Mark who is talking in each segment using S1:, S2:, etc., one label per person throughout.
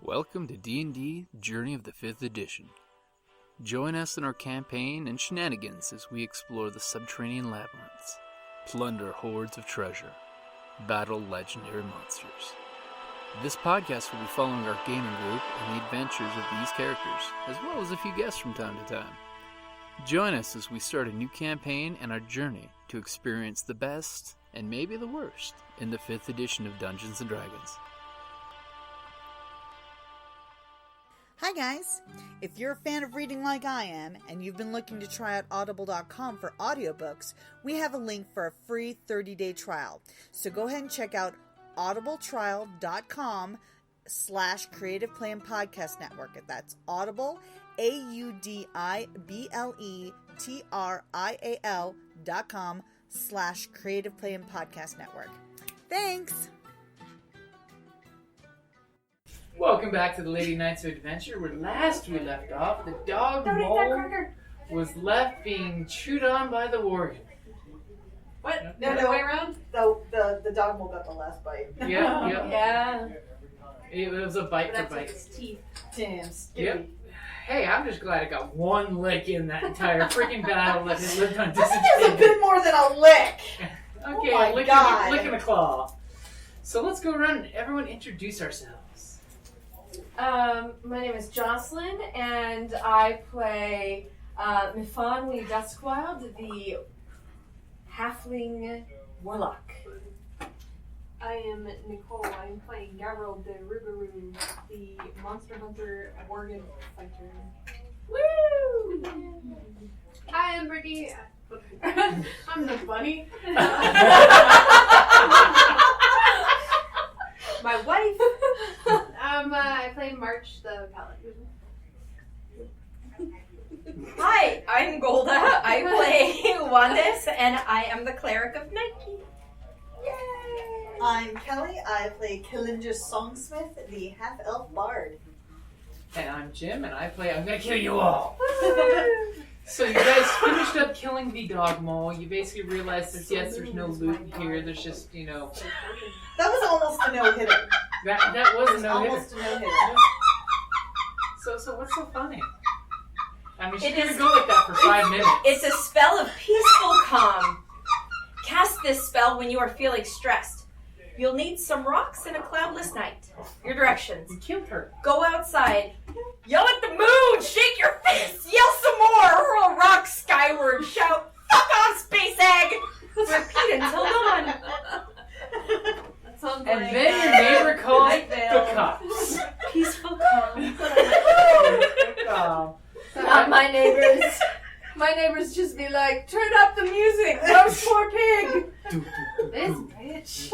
S1: Welcome to D&D Journey of the 5th Edition. Join us in our campaign and shenanigans as we explore the subterranean labyrinths, plunder hordes of treasure, battle legendary monsters. This podcast will be following our gaming group and the adventures of these characters, as well as a few guests from time to time. Join us as we start a new campaign and our journey to experience the best, and maybe the worst, in the 5th edition of Dungeons & Dragons.
S2: Hi guys! If you're a fan of reading like I am, and you've been looking to try out audible.com for audiobooks, we have a link for a free 30-day trial. So go ahead and check out audibletrial.com/Creative Play and Podcast Network. That's Audible, audibletrial.com/Creative Play and Podcast Network. Thanks!
S1: Welcome back to the Lady Knights of Adventure, where last we left off, the dog mole was left being chewed on by the Worgen.
S3: What? No, other way around?
S2: The dog mole got the last bite.
S3: Yeah.
S1: It was a bite for
S3: That's
S1: bite.
S3: his teeth.
S2: Damn,
S1: Yep. Hey, I'm just glad I got one lick in that entire freaking battle that it lived on
S2: I think there's a
S1: disadvantage.
S2: bit more than a lick!
S1: Okay,
S2: Oh my God.
S1: licking a claw. So let's go around and everyone introduce ourselves.
S3: My name is Jocelyn, and I play Myfanawy Duskwyld, the halfling warlock.
S4: I am Nicole. I'm playing Gadrial, the monster hunter Worgen fighter.
S3: Woo!
S4: Hi, I'm Brittney. I'm the bunny. My wife. I play March, the paladin.
S5: Hi, I'm Golda. I play Guandis, and I am the Cleric of Nike. Yay!
S2: I'm Kellie. I play Kaelyndris Songsmith, the half-elf bard.
S1: And I'm Jim, and I play I'm Gonna Kill You All. So you guys finished up killing the dog mole. You basically realized there's no loot here. There's just,
S2: That was almost a no-hitter.
S1: that was a no-hitter.
S2: Almost a no-hitter.
S1: So what's so funny? I mean,
S5: It
S1: she's gonna
S5: is-
S1: go like that for 5 minutes.
S5: It's a spell of peaceful calm. Cast this spell when you are feeling stressed. You'll need some rocks and a cloudless night. Your directions.
S1: You killed her.
S5: Go outside. Yell at the moon! Shake your fist! Yell some more! Hurl rocks skyward! Shout, "Fuck off, space egg!" Repeat until dawn.
S4: That sounds
S1: And
S4: like
S1: then your neighbor calls
S5: I
S1: the
S5: failed.
S1: cops.
S5: Peaceful calm.
S3: Not my neighbors.
S4: my neighbors just be like, turn up the music, roast poor pig. This bitch.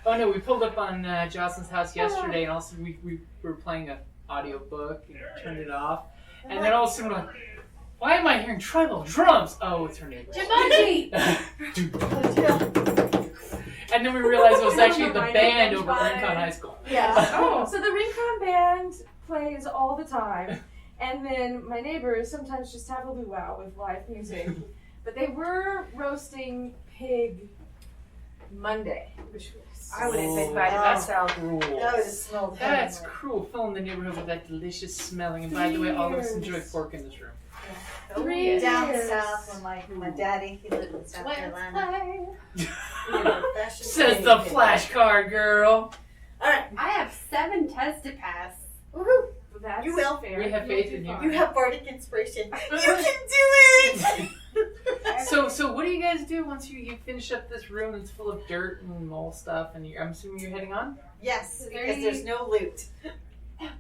S1: Oh no, we pulled up on Jocelyn's house yesterday, and also we were playing an audio book and turned it off. And then all of a sudden we're like, why am I hearing tribal drums? Oh, it's her neighbor.
S4: Jumanji.
S1: And then we realized it was actually the
S3: Reminded
S1: band
S3: them
S1: over at
S3: by-
S1: Rincon High School.
S3: Yeah. Oh, so the Rincon band plays all the time, and then my neighbors sometimes just have a luau with live music. But they were roasting pig Monday, which was
S5: I would have been invited
S2: Wow.
S5: myself.
S1: Cruel.
S2: That would have smelled
S1: That's
S2: heavenly.
S1: cruel. Filling the neighborhood with that delicious smelling. And by the way, all of us enjoy pork in this room.
S3: Three
S2: Down
S3: years.
S2: south when my daddy, he lived in South
S4: Let's
S2: Carolina.
S4: play.
S2: We had a professional
S1: Says
S2: pig.
S1: the flashcard girl.
S2: Alright,
S4: I have 7 tests to pass.
S2: woohoo!
S3: That's
S2: You will.
S3: fair.
S1: We have faith in you.
S2: You have bardic inspiration. You can do it!
S1: So what do you guys do once you finish up this room that's full of dirt and mole stuff? And I'm assuming you're heading on?
S2: Yes, because
S4: 30.
S2: there's no loot.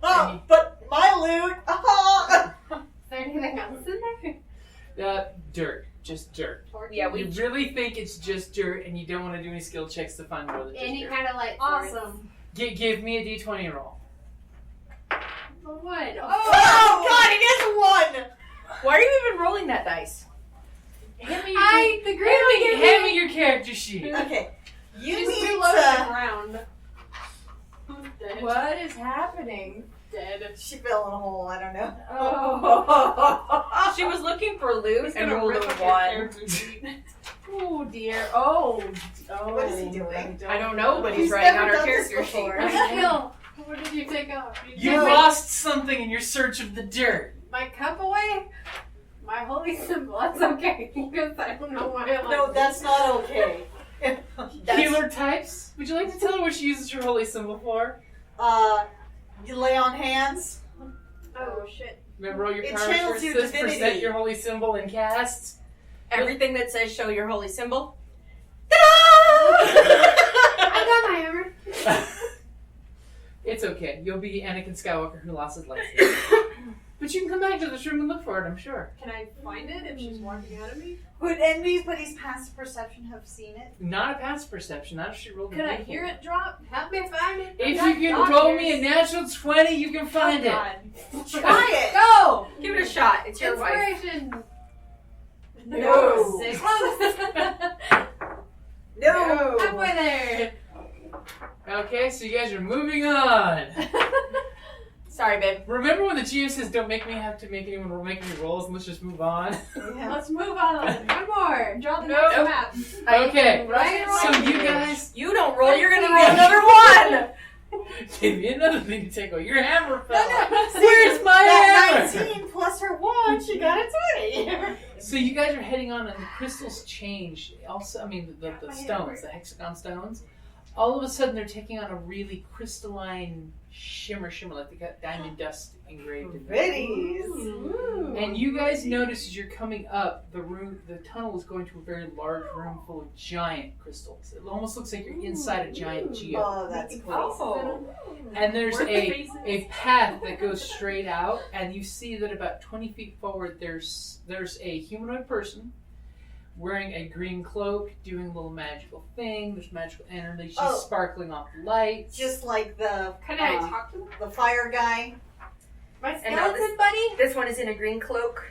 S2: Oh, but my loot! Oh.
S4: Is there anything else in there?
S1: Dirt. Just dirt.
S5: Yeah,
S1: You really think it's just dirt, and you don't want to do any skill checks to find more than just
S4: Any
S1: dirt.
S4: kind of like
S3: Awesome.
S1: Give me a d20 roll.
S4: Wood.
S2: Oh god, it is one!
S5: Why are you even rolling that dice?
S1: Hand me
S4: The green
S1: hand me your character sheet.
S2: Okay, you
S4: She's
S2: need
S4: below the
S2: to...
S4: ground. Who's dead?
S3: What is happening?
S4: Dead.
S2: She fell in a hole, I don't know.
S3: Oh.
S5: She was looking for loot
S4: He's
S5: and
S4: gonna
S5: rolled
S4: rip
S5: a
S4: up your
S5: 1.
S4: character sheet.
S3: Oh dear. Oh.
S2: What is he doing?
S5: I don't know, but he's
S2: He's
S5: writing
S2: never
S5: on her
S2: done this
S5: character sheet.
S2: before.
S4: Let's kill. What is did you take off?
S6: You lost something in your search of the dirt.
S4: My cup away? My holy symbol. That's okay. Because I don't know why I like
S2: No, that's not okay.
S6: Healer types? Would you like to tell her what she uses her holy symbol for?
S2: You lay on hands.
S4: Oh, shit.
S6: Remember all your
S2: It
S6: powers
S2: channels
S6: for
S2: your
S6: assist,
S2: divinity.
S6: present your holy symbol, and cast?
S5: Everything that says show your holy symbol.
S4: I got my hammer.
S6: It's okay. You'll be Anakin Skywalker who lost his lightsaber. But you can come back to this room and look for it, I'm sure.
S4: Can I find it if she's walking out of me?
S2: Would anybody's past perception have seen it?
S6: Not a pass perception. Not if she rolled a
S4: Could I
S6: d4.
S4: hear it drop? Help me find it.
S6: If you can roll me a natural 20, you can find it.
S2: Try it.
S4: Go!
S5: Give it a shot. It's your wife.
S4: Inspiration.
S2: No.
S4: 6.
S2: No.
S4: Halfway there.
S6: Okay, so you guys are moving on.
S5: Sorry, babe.
S6: Remember when the GM says don't make me have to make anyone make any rolls and let's just move on?
S2: Yeah.
S4: Let's move on. One more. Draw the
S6: Nope.
S4: next map.
S6: Okay,
S4: Right?
S6: so you guys
S5: You don't roll, you're gonna roll another one!
S6: give me another thing to take away. Your hammer fell.
S2: See,
S6: Where's my
S2: that
S6: hammer?
S2: 19 plus her 1, she got a 20.
S6: So you guys are heading on, and the crystals change. Also, I mean, the stones, the hexagon stones. All of a sudden, they're taking on a really crystalline shimmer, like they got diamond dust engraved in them.
S2: Biddies.
S6: And you guys notice as you're coming up, the tunnel is going to a very large room full of giant crystals. It almost looks like you're inside a giant geode.
S2: Oh, that's cool.
S5: Oh.
S6: And there's a path that goes straight out, and you see that about 20 feet forward, there's a humanoid person wearing a green cloak, doing a little magical thing. There's magical energy. She's sparkling off lights.
S2: Just like the
S4: Can I talk to him?
S2: the fire guy.
S4: My
S5: And now
S4: skeleton buddy?
S5: This one is in a green cloak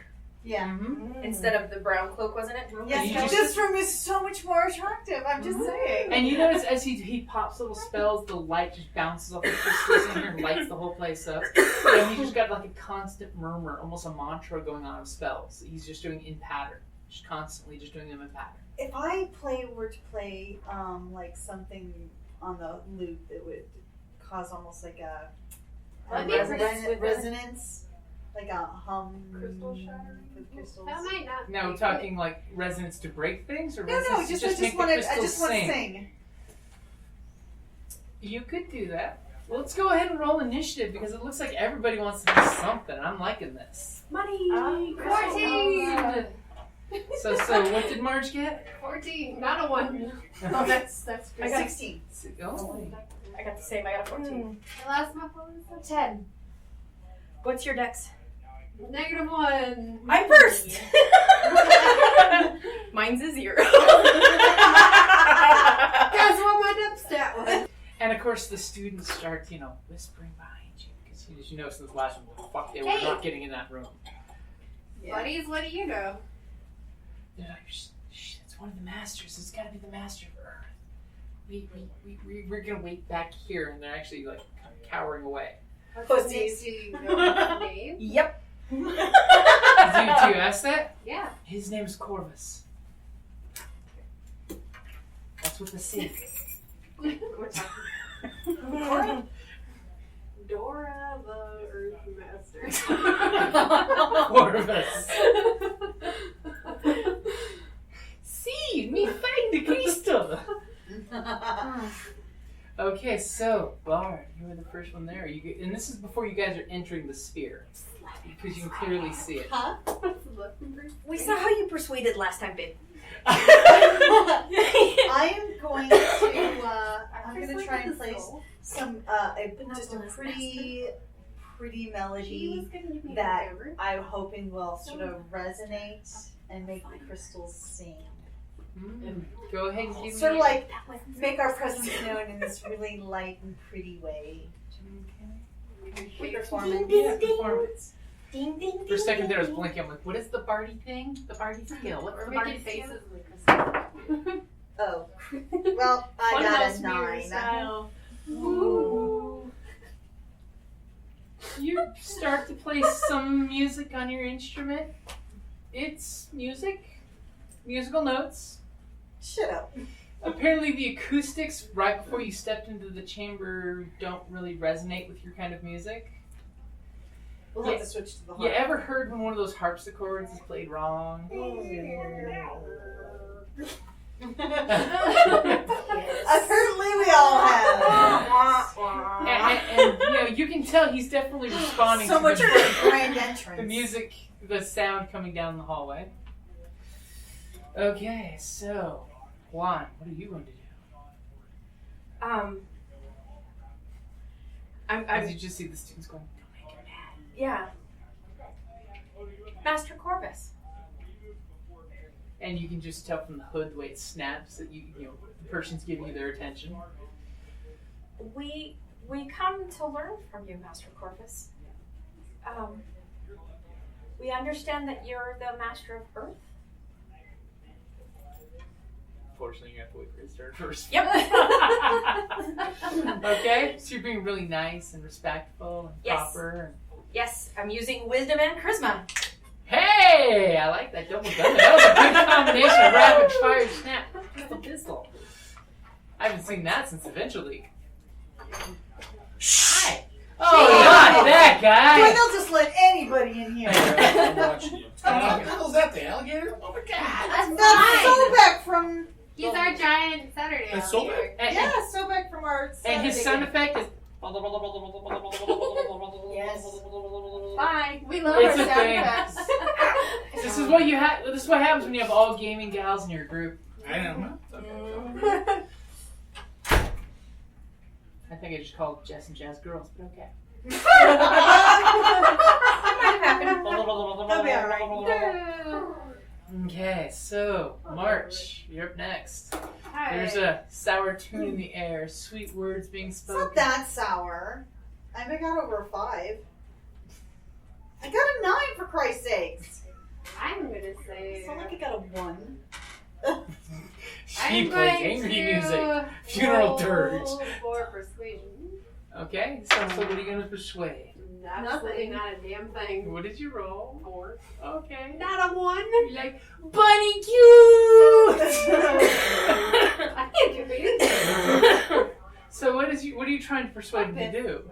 S2: Yeah.
S6: Mhm.
S5: instead of the brown cloak, wasn't it?
S2: Yes,
S6: you
S2: but
S6: just-
S2: this room is so much more attractive. I'm just saying.
S6: And you notice as he pops little spells, the light just bounces off the crystals in here and lights the whole place up. And he's just got like a constant murmur, almost a mantra going on of spells. He's just doing in pattern. Just constantly just doing them in pattern.
S2: If I were to play like something on the lute that would cause almost like a
S4: That'd be pretty
S2: resonance, like a hum.
S4: Crystal shattering?
S2: With crystals.
S4: That might not.
S6: Now we're talking like resonance to break things, or
S2: No,
S6: resonance
S2: I
S6: to
S2: just
S6: make
S2: want
S6: the
S2: to
S6: crystals sing?
S2: sing.
S6: You could do that. Well, let's go ahead and roll initiative because it looks like everybody wants to do something. I'm liking this.
S4: Money!
S3: 14!
S6: So what did Marge get?
S4: 14. Not a 1. Oh, that's
S5: I
S4: good.
S5: got
S2: 16.
S6: Oh.
S5: I got the same. I got a 14.
S4: The last map was a 10.
S5: What's your dex?
S4: -1.
S5: I'm first! Mine's a 0.
S4: Guess what my depth stat was?
S6: And of course, the students start, whispering behind you because you know since last one, fuck, they were
S4: Hey.
S6: not getting in that room.
S2: Yeah.
S4: Buddies, what do you know?
S6: They're like, shh, it's one of the masters. It's got to be the master of Earth. We're gonna wait back here, and they're actually like kind of cowering away.
S2: Pussies.
S4: Do you know his name?
S5: Yep.
S6: Do you ask that?
S4: Yeah.
S6: His name's Corvus. That's what the C.
S4: Dora the Earth Master.
S6: Corvus. See, me find the crystal. Okay, so Bard, you were the first one there. And this is before you guys are entering the sphere, because you can clearly see it.
S2: Huh?
S5: We saw how you persuaded last time, babe.
S2: I am going to. I'm going to try and place some just a pretty melody that I'm hoping will sort of resonate and make the crystals sing.
S6: Go ahead and give
S2: Sort
S6: me
S2: of like make our presence known in this really light and pretty way. Performance.
S6: Yeah, performance.
S5: Ding, ding, ding.
S6: For a second there, I was blinking. I'm like, what is the Bardy thing? The Bardy skill. What's
S4: We're
S6: the Bardy
S4: making
S6: skill?
S4: faces like this.
S2: Oh, well, I got a 9.
S6: Ooh. You start to play some music on your instrument. It's musical notes.
S2: Shut up.
S6: Apparently the acoustics right before you stepped into the chamber don't really resonate with your kind of music.
S2: We'll have to switch to the harp.
S6: You ever heard when one of those harpsichords is played wrong?
S2: Apparently we all have.
S6: And you can tell he's definitely responding
S2: So
S6: to
S2: much for the grand entrance.
S6: the music, the sound coming down the hallway. Okay, so Guan, what are you going to do? As you just see the students going, don't make him mad.
S5: Yeah. Master Corvus.
S6: And you can just tell from the hood the way it snaps that you know the person's giving you their attention.
S5: We come to learn from you, Master Corvus. We understand that you're the Master of Earth.
S6: Fortunately, you have to wait for his turn first.
S5: Yep.
S6: Okay, so you're being really nice and respectful and
S5: Yes.
S6: proper.
S5: Yes, I'm using wisdom and charisma.
S6: Hey, I like that double gun. That was a good combination of rapid fire snap with a pistol. I haven't seen that since Adventure League. Hi. Oh, not that guy.
S2: They'll just let anybody in here.
S7: I'm watching you. What the hell is that, the alligator? Oh my god!
S2: That's Sobek from...
S8: He's our giant Saturday.
S7: That's so
S8: alligator.
S7: bad.
S2: Yeah, Sobek from our...
S6: And his sound effect is.
S2: Yes.
S8: Bye. We love
S6: It's
S8: our
S6: a
S8: sound
S6: thing.
S8: effects.
S6: This is what you have. This is what happens when you have all gaming gals in your group.
S7: I know.
S6: I think I just called Jess and Jazz girls, but okay.
S2: That'll be alright.
S6: Okay, so March, you're up next.
S8: Hi.
S6: There's a sour tune in the air, sweet words being
S2: It's
S6: spoken.
S2: not that sour. I got over a 5. I got a 9 for Christ's sakes.
S8: I'm gonna say.
S2: It's not like I got a 1.
S6: She
S8: I'm
S6: plays
S8: going
S6: angry
S8: to
S6: music. Funeral
S8: roll
S6: dirge.
S8: For persuasion.
S6: Okay, so what are you gonna persuade?
S8: Absolutely not a damn thing.
S6: What did you roll?
S8: 4.
S6: Okay.
S8: Not a 1.
S6: You're like, Bunny cute!
S8: I can't do it.
S6: So what are you trying to persuade him to do?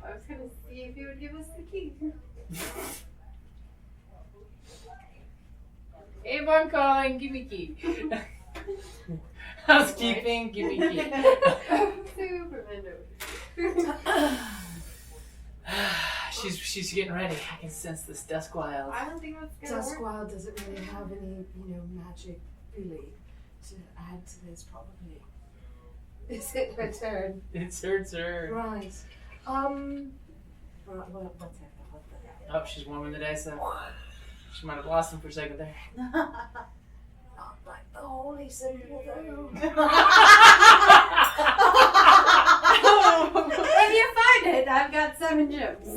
S8: I was gonna see if he would give us the key.
S6: Hey, I'm calling, give me key. Housekeeping, give me key.
S8: Superman.
S6: She's getting ready. I can sense this Duskwyld.
S8: I don't think that's gonna work.
S4: Duskwyld doesn't really have any, magic really to add to this, probably.
S8: Is it her turn?
S6: It's her turn.
S4: Right. Right, well, what's that?
S6: Oh, she's warming the dice up. She might have lost them for a second there.
S4: Not like the holy symbol, though.
S8: If you find it, I've got 7 gems.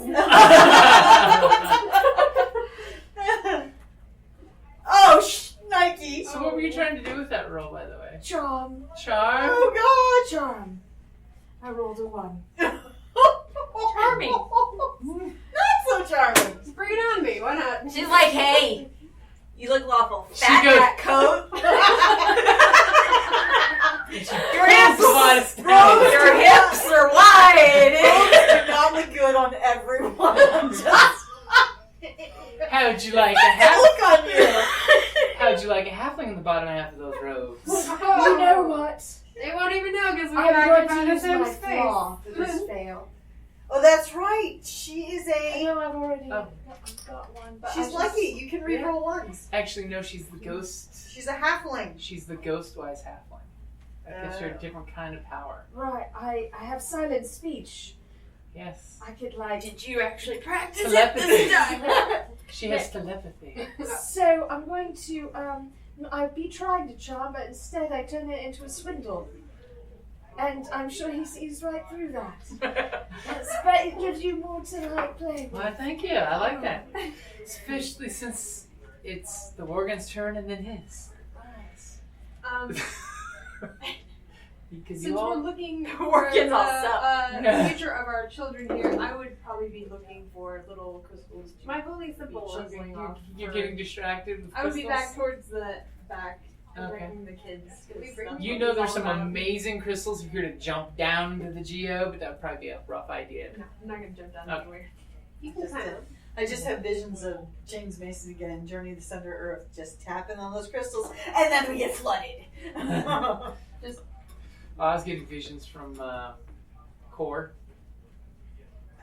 S2: Oh, Nike.
S6: So what were you trying to do with that roll, by the way?
S4: Charm.
S6: Charm?
S2: Oh,
S4: Charm. I rolled a 1.
S2: God.
S5: Charming.
S2: Not so charming.
S8: Just bring it on me. Why not?
S5: She's like, hey, you look lawful
S6: She
S5: fat in
S6: goes-
S5: that coat.
S6: And she
S5: Your
S6: pulls
S5: hips,
S6: the bodice down.
S5: your hips are wide.
S2: They're not look good on everyone. Just
S6: How'd you like a half?
S2: look on you.
S6: How'd you like a halfling in the bottom half of those robes?
S4: You know what?
S8: They won't even know because we
S4: I'm going
S8: occupied
S4: to
S8: the
S4: use
S8: same
S4: my
S8: space.
S4: flaw for this fail.
S2: Oh, that's right. She is
S4: I
S2: a.
S4: know I've already
S6: Oh.
S4: got one, but
S2: She's
S4: I just,
S2: lucky. You can reroll ones.
S6: Actually, no, she's the ghost.
S2: She's a halfling.
S6: She's the ghost-wise halfling. That gives her a different kind of power.
S4: Right, I have silent speech.
S6: Yes.
S4: I could like.
S5: Did you actually practice it
S6: Telepathy.
S5: this time?
S6: She has telepathy.
S4: So I'm going to I'd be trying to charm, but instead I turn it into a swindle. And I'm sure he sees right through that. But it gives you more to like play with.
S6: Well, thank you. I like that. Especially since it's the Worgen's turn and then his. Because
S8: Since
S6: you
S8: we're
S6: all...
S8: looking for
S5: Worgen's all set.
S8: the future of our children here, I would probably be looking for little crystals. My holy symbol is going off.
S6: You're
S8: for-
S6: getting distracted with
S8: I would be
S6: crystals?
S8: back towards the back
S6: Okay.
S8: Bring the kids.
S6: You know there's some amazing crystals if you're to jump down into the geo, but that would probably be a rough idea.
S8: No, I'm not gonna jump down
S6: Okay.
S8: anywhere.
S4: You can
S2: Just
S4: kind
S2: it. I just have visions of James Mason again, Journey to the Center of Earth, just tapping on those crystals, and then we get flooded.
S6: I was getting visions from Core.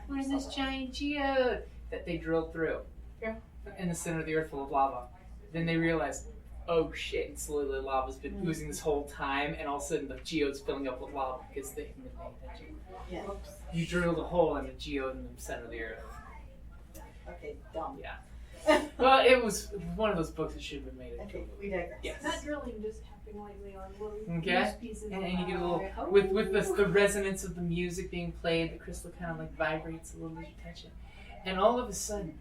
S6: Where's this giant geode that they drilled through?
S8: Yeah.
S6: In the center of the earth full of lava. Then they realized, oh shit, and slowly the lava's been oozing this whole time, and all of a sudden the geode's filling up with lava because they haven't been paying attention.
S2: Yeah.
S6: You drilled a hole in the geode in the center of the earth.
S2: Okay, dumb.
S6: Yeah. Well, it was one of those books that should have been made into a
S2: Okay,
S6: movie.
S2: we digress.
S6: Yes.
S8: Not drilling, just tapping lightly on little
S6: Okay.
S8: loose pieces.
S6: And
S8: of
S6: you get a
S8: lava.
S6: little, with the resonance of the music being played, the crystal kind of like vibrates a little as you touch it. And all of a sudden,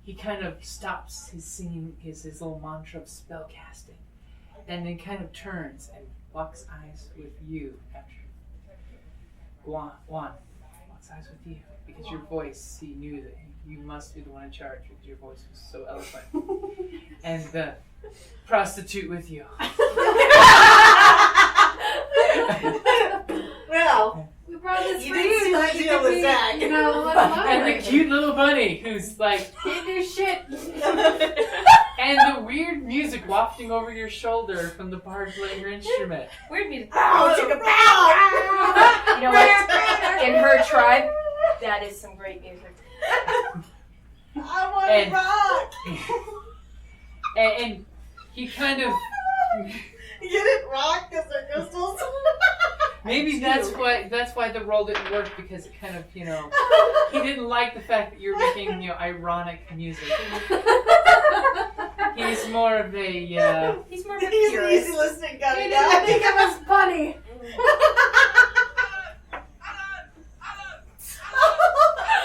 S6: he kind of stops his singing, his little mantra of spell casting, and then kind of turns and locks eyes with you after. Guan, locks eyes with you, because your voice, he knew that you must be the one in charge because your voice was so eloquent. And the prostitute with you.
S2: Well,
S8: We brought this
S2: you
S8: for
S2: didn't
S8: you.
S2: see
S8: Like
S2: the
S8: you
S2: deal
S8: could
S2: with
S8: be,
S2: Zach.
S8: you know, let's
S6: And the cute little bunny who's like, can't do shit. And the weird music wafting over your shoulder from the bard playing her instrument.
S5: Weird music.
S2: oh,
S5: You know what? In her tribe, that is some great music.
S2: I want
S6: And-
S2: to rock.
S6: And he kind of,
S2: You didn't rock because they're crystals.
S6: maybe that's why the roll didn't work, because it kind of, he didn't like the fact that you're making, ironic music. He's more of a,
S5: He's more of a
S2: He's an
S5: purist.
S2: easy listening
S8: You
S2: kind of
S8: didn't
S2: guy.
S8: think of us bunny.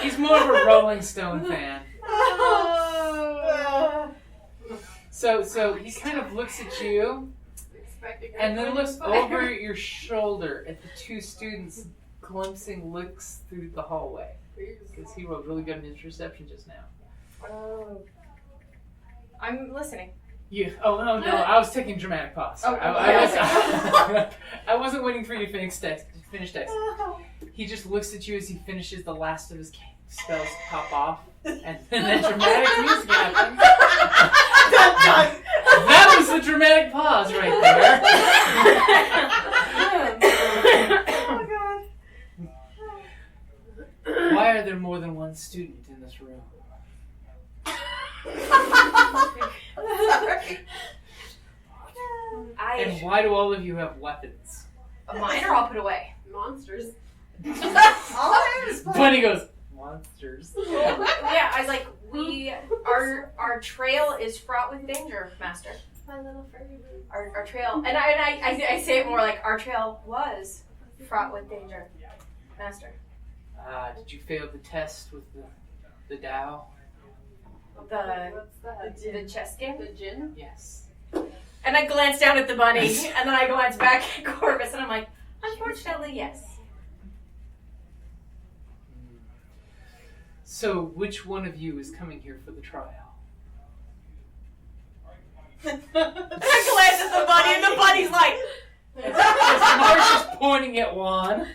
S6: he's more of a Rolling Stone fan.
S2: Oh.
S6: So he kind of looks at you, and then looks over your shoulder at the two students, glimpsing looks through the hallway. Because he rolled really good in his perception just now.
S5: Oh. I'm listening.
S6: Oh no, I was taking dramatic pause.
S5: Oh,
S6: I wasn't waiting for you to finish text. He just looks at you as he finishes the last of his spells pop off, and then dramatic music happens. That was the dramatic pause right there.
S2: Oh god.
S6: Why are there more than one student in this room? And why do all of you have weapons?
S5: Mine are all put away.
S8: Monsters.
S6: Bunny goes, monsters.
S5: Yeah, I was like, our trail is fraught with danger, Master.
S8: My little furry boo.
S5: Our trail, and I say it more like our trail was fraught with danger, Master.
S6: Did you fail the test with the Tao?
S5: The
S8: What's that?
S5: the chess game.
S8: The gin?
S6: Yes.
S5: And I glance down at the bunny, and then I glance back at Corvus, and I'm like, unfortunately, yes.
S6: So, which one of you is coming here for the trial?
S5: And I glance at the bunny, and the bunny's like,
S6: Marsh is pointing at Juan.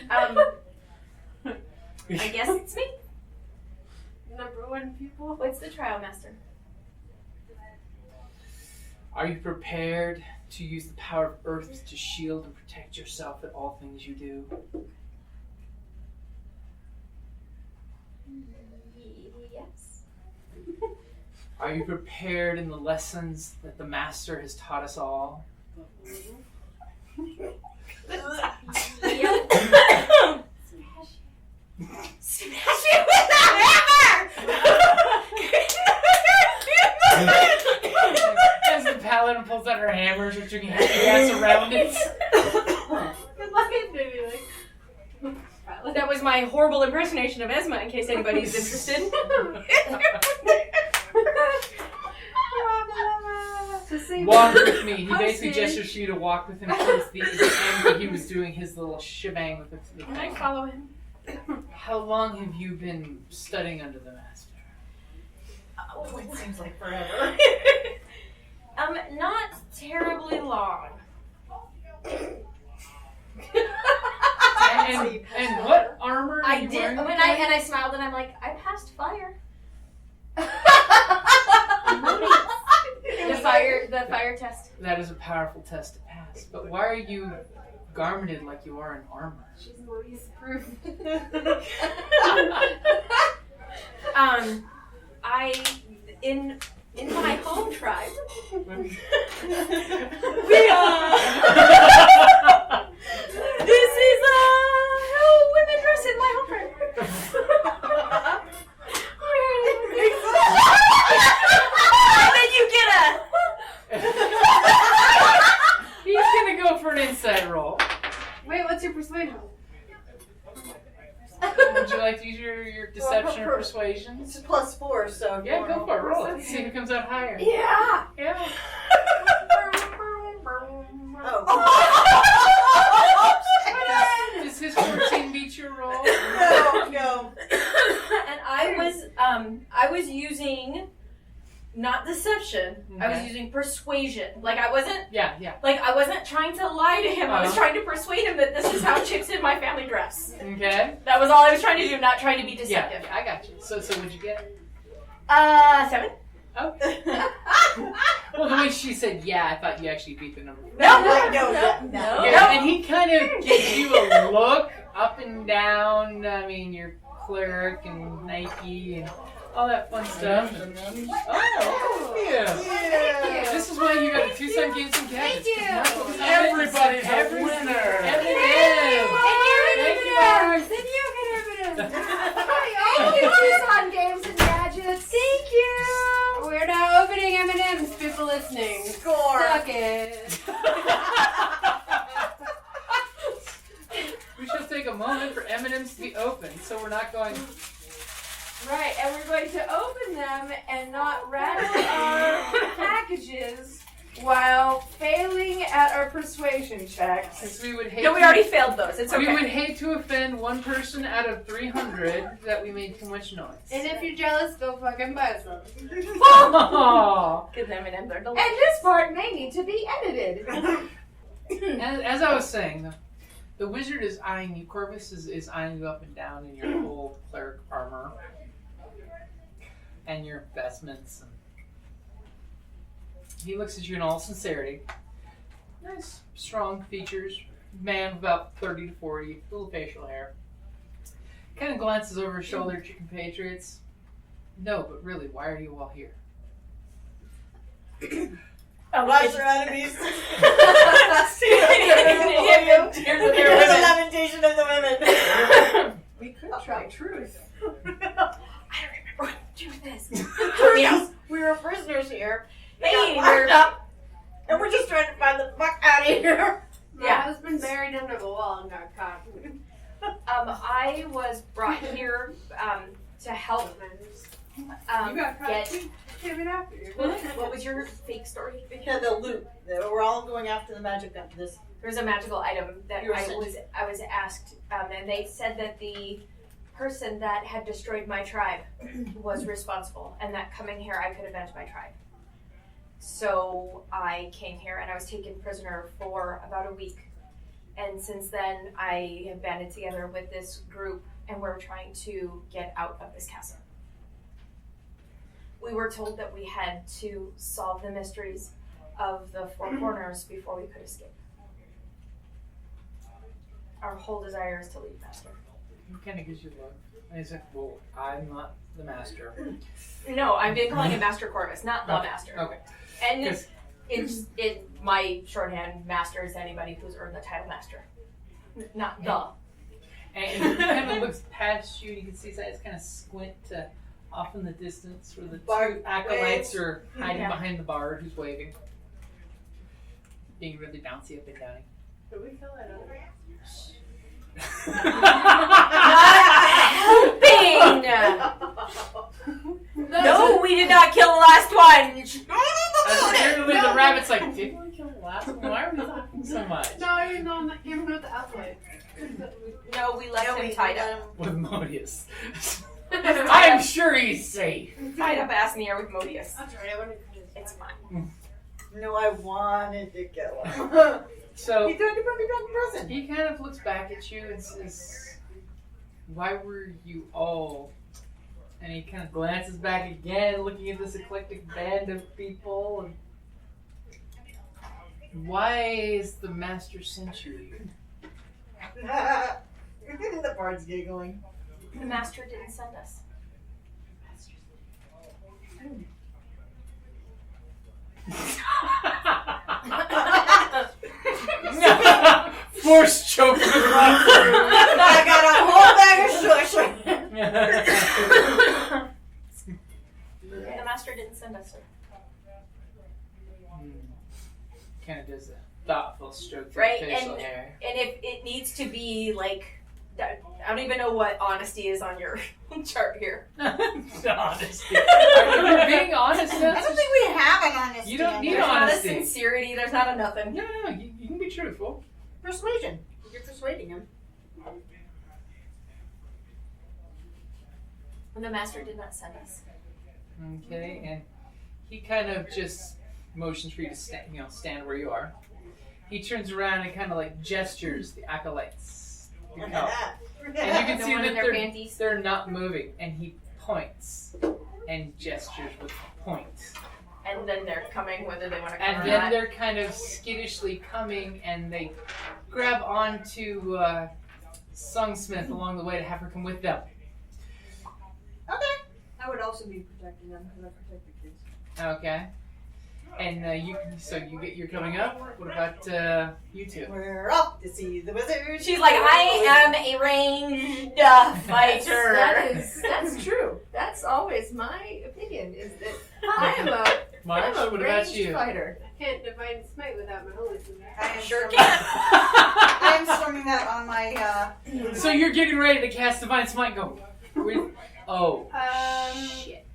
S5: I guess it's me.
S8: Number one pupil.
S5: What's the trial, Master?
S6: Are you prepared to use the power of Earth to shield and protect yourself in all things you do?
S5: Yes.
S6: Are you prepared in the lessons that the Master has taught us all?
S5: Smash it with that hammer!
S6: As the paladin pulls out her hammer, she's drinking gas around it.
S8: Good luck, baby.
S5: That was my horrible impersonation of Esma, in case anybody's interested.
S6: Walk with me. He basically gestures for you to walk with him towards the end where he was doing his little shebang with the
S5: Can I
S6: thing.
S5: follow him?
S6: How long have you been studying under the Master?
S2: Oh, it seems like forever.
S5: Not terribly long.
S6: and what armor are
S5: I
S6: you
S5: did,
S6: wearing?
S5: and I smiled and I'm like, I passed fire. The fire test.
S6: That is a powerful test to pass. But why are you garmented like you are in armor?
S8: She's Maurice proof.
S5: In my home tribe, this is how women dress in my home tribe. And then you get
S6: He's gonna go for an insight roll.
S8: Wait, what's your persuasion?
S6: Would you like to use your deception or persuasion?
S2: It's +4, so.
S6: Yeah, go for it. Roll it. See who comes out higher.
S5: Yeah.
S6: Yeah.
S2: Oh.
S6: Does his 14 beat your roll?
S2: No.
S5: And I was using not deception. I was
S6: Okay.
S5: using persuasion. Like I wasn't trying to lie to him. I was trying to persuade him that this is how chicks in my family dress.
S6: Okay.
S5: That was all I was trying to do, not trying to be deceptive.
S6: Yeah, I got you. So what'd you get?
S5: 7.
S6: Oh. Well, the way she said yeah, I thought you actually beat the number.
S5: No.
S6: Yeah, and he kind of gives you a look up and down. I mean, you're Cleric and Nike and all that fun stuff. And, yeah. This is why you got the Tucson Games and Gadgets.
S7: Everybody's a winner.
S6: Thank you, Mark.
S8: Thank you, Tucson Games and Gadgets. Thank you. We're now opening M&M's. People listening.
S2: Score.
S8: Suck it.
S6: We shall take a moment for M&M's to be opened, so we're not going.
S8: Right, and we're going to open them and not rattle our packages while failing at our persuasion checks.
S6: Since we would hate.
S5: No, we already failed those. It's okay.
S6: We would hate to offend one person out of 300 that we made too much noise.
S8: And if you're jealous, go fucking buy some.
S6: Oh.
S5: Because M&M's are
S8: And
S5: delicious.
S8: this part may need to be edited.
S6: As I was saying, the wizard is eyeing you. Corvus is eyeing you up and down in your full cleric armor and your vestments. And he looks at you in all sincerity. Nice, strong features. Man of about 30 to 40, little facial hair. Kind of glances over his shoulder at your compatriots. No, but really, why are you all here?
S2: Watch your enemies.
S5: Here's
S2: the lamentation of the women.
S8: We could try truth.
S5: I don't remember what to do with this.
S2: We were prisoners here.
S5: Hey,
S2: We're up, and we're just trying to find the fuck out of here.
S8: My husband buried under the wall and got caught.
S5: I was brought here to help.
S8: You got caught too? Came in after you.
S5: What was your fake story?
S2: Because the loot. We're all going after the magic gun. This.
S5: There's a magical item that
S2: You were
S5: I
S2: sent.
S5: was asked, and they said that the person that had destroyed my tribe was responsible, and that coming here I could avenge my tribe. So I came here, and I was taken prisoner for about a week. And since then, I have banded together with this group, and we're trying to get out of this castle. We were told that we had to solve the mysteries of the four corners before we could escape. Our whole desire is to leave, Master.
S6: He kind of gives you a look. And he's like, well, I'm not the master.
S5: No, I've been calling him Master Corvus, not the Master.
S6: Okay.
S5: And it's my shorthand Master is anybody who's earned the title Master, not the.
S6: And he kind of looks past you, and you can see his eyes kind of squint to off in the distance where the two acolytes are hiding behind the bard who's waving. Being really bouncy up and down.
S8: Did we kill that other?
S5: Helping! No, we did not kill the last one!
S6: Apparently the rabbit's like, did we kill the last one? Why are we talking so much?
S8: No, you're the one that came with the outfit.
S5: No, we left him tied up.
S6: With Modius. I'm sure he's safe.
S5: Tied up ass in the air with Modius.
S8: That's right, I wanted to
S5: It's fine.
S2: No, I wanted to kill him.
S6: So
S2: He tried to put me back in prison.
S6: he kind of looks back at you and says, "Why were you all?" And he kind of glances back again, looking at this eclectic band of people. And why is the master sent you here?
S2: The bard's giggling.
S5: The master didn't send us.
S6: Force choke with rock.
S2: I got a whole bag of shush.
S5: The master didn't send us, sir.
S6: Kind of does a thoughtful stroke through
S5: Right,
S6: facial hair.
S5: And if it needs to be like, I don't even know what honesty is on your chart here.
S6: Honesty. You're being honest.
S2: I don't think we have an honesty.
S6: You don't need
S5: There's not a
S6: honesty.
S5: sincerity. There's not a nothing.
S6: No, you can be truthful.
S2: Persuasion. You're persuading him.
S5: And the master did not send us.
S6: Okay, and he kind of just motions for you to stand where you are. He turns around and kind of like gestures the acolytes to come. And you can
S5: The
S6: see
S5: one in
S6: that
S5: their panties.
S6: they're not moving, and he points and gestures with a point.
S5: And then they're coming whether they want to come
S6: And
S5: or
S6: then
S5: not.
S6: they're kind of skittishly coming, and they grab onto Songsmith along the way to have her come with them.
S2: Okay.
S8: I would also be protecting them because I protect the kids.
S6: Okay. And you're coming up. What about you two?
S2: We're off to see the wizard.
S5: She's like, I am a ranged fighter.
S8: That's true. That's always my opinion. Is that I am a
S6: March,
S8: I'm a
S6: what about
S8: ranged
S6: you?
S8: fighter. I can't divine smite without my holy symbol.
S2: I am
S5: Sure
S2: storming-
S5: can.
S2: I am storming that on my.
S6: So you're getting ready to cast Divine Smite. Go. Oh. Shit.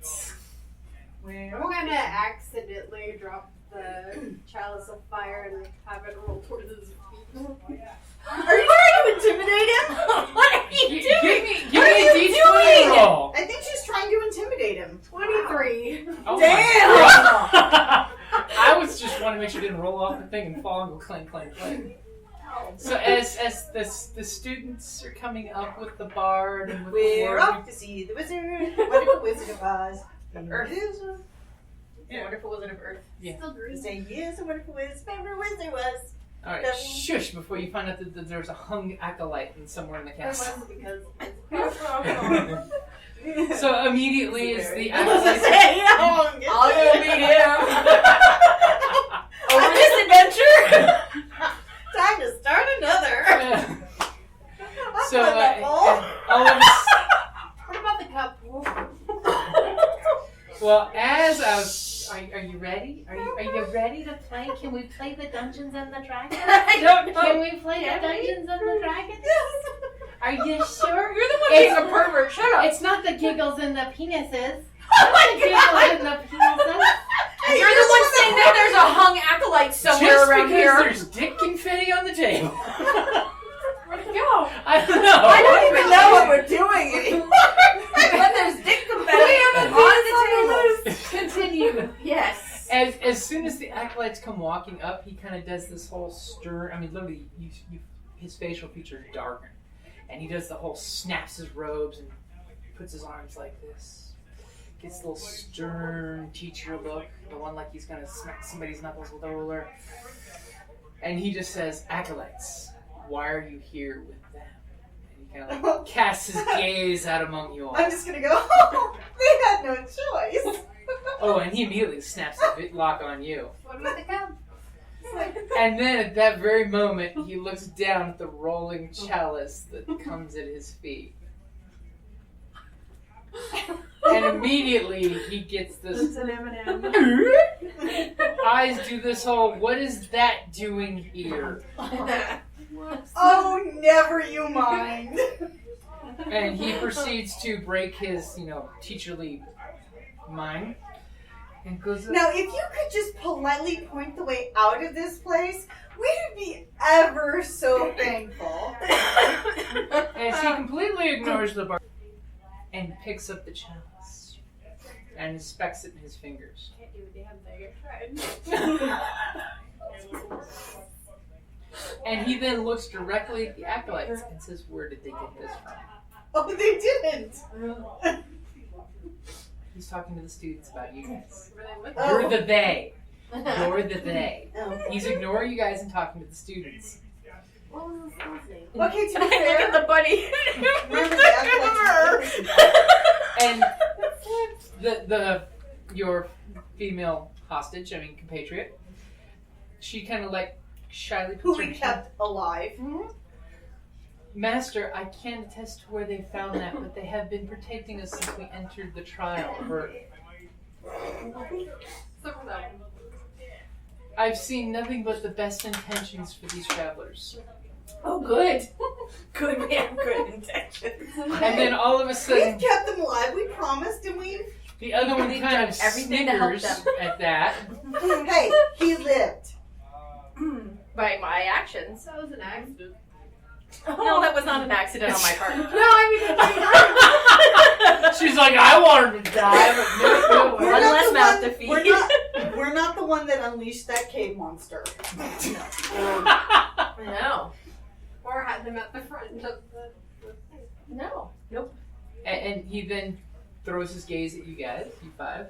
S8: I'm gonna accidentally drop the chalice of fire and have it roll towards his feet.
S2: Are you trying to intimidate him?
S5: What are you doing?
S6: Give me a D20 roll.
S2: I think she's trying to intimidate him.
S8: 23.
S6: Oh
S2: Damn!
S6: my God. I was just wanting to make sure you didn't roll off the thing and fall and go clank, clank, clank. So as the students are coming up with the bard and with the
S2: We're
S6: warg,
S2: off to see the wizard. Wonderful Wizard of Oz.
S5: Earth.
S2: Wizard.
S5: The wonderful wizard of Earth.
S6: Yeah.
S8: Still green.
S2: Say yes, a wonderful wizard. Favorite wizard was.
S6: All right, shush! Before you find out that there's a hung acolyte somewhere in the
S8: That
S6: castle.
S8: was because
S6: So immediately as the acolyte,
S5: I'll go meet him. Over this adventure.
S2: Time to start another.
S6: so
S2: Wonderful.
S6: all of us.
S8: what about the cup?
S6: Well, as I was, are you ready? Are you ready to play? Can we play the Dungeons and the Dragons?
S5: I don't know.
S6: Can we play the Dungeons and the Dragons? Are you sure?
S5: You're the one being a pervert. Shut up.
S6: It's not the giggles and the penises.
S5: Oh my
S6: The
S5: god.
S6: giggles and the penises.
S5: You're the one saying that there's a hung acolyte somewhere
S6: Just
S5: around
S6: because
S5: here.
S6: there's dick confetti on the table.
S5: Where'd it go?
S6: I don't know.
S2: I don't even know what we're doing anymore.
S5: When there's dick confetti on the table.
S6: Continue.
S5: Yes.
S6: As soon as the acolytes come walking up, he kind of does this whole stern. I mean, literally, his facial features darken, and he does the whole snaps his robes and puts his arms like this. Gets a little stern teacher look, the one like he's gonna smack somebody's knuckles with a ruler. And he just says, "Acolytes, why are you here with them?" And he kind of like casts his gaze out among you all.
S2: I'm just gonna go, oh, they had no choice.
S6: Oh, and he immediately snaps the lock on you.
S8: What about the cup?
S6: And then at that very moment, he looks down at the rolling chalice that comes at his feet. And immediately he gets this.
S8: It's an M&M.
S6: Eyes do this whole, what is that doing here?
S2: Oh, never you mind.
S6: And he proceeds to break his, teacherly mind. And goes,
S2: Now, if you could just politely point the way out of this place, we'd be ever so thankful.
S6: as he completely ignores the bar and picks up the chalice. and inspects it in his fingers.
S8: Can't do a damn thing. I tried.
S6: And he then looks directly at the acolytes and says, "Where did they get this from?"
S2: Oh, they didn't.
S6: He's talking to the students about you guys.
S8: Were they with
S2: Oh.
S6: You're the they. You're the they.
S2: Oh.
S6: He's ignoring you guys and talking to the students.
S8: What was his last name?
S2: Okay, to be
S5: Look at
S2: fair,
S5: the bunny.
S2: remember the acolytes.
S6: And your female hostage, compatriot, she kind of like shyly
S2: Who
S6: puts her
S2: we kept alive.
S6: Master, I can't attest to where they found that, but they have been protecting us since we entered the trial. I've seen nothing but the best intentions for these travelers.
S5: Oh, good. Good man, good intentions.
S6: And then all of a sudden,
S2: We've kept them alive. We promised, and we.
S6: the other one
S5: We've
S6: kind
S5: done
S6: of
S5: everything to help
S6: snickers
S5: them.
S6: at that.
S2: Hey, he lived.
S5: By my actions.
S8: That was an accident.
S5: No, that was not an accident on my part.
S8: No, I mean,
S6: She's like, I wanted to die, but no.
S2: We're
S5: One
S2: not
S5: less
S2: the
S5: mouth
S2: one-
S5: to feed.
S2: We're not the one that unleashed that cave monster.
S5: No.
S8: or had them at the front of the
S5: No. Nope.
S6: And he then throws his gaze at you guys, you five.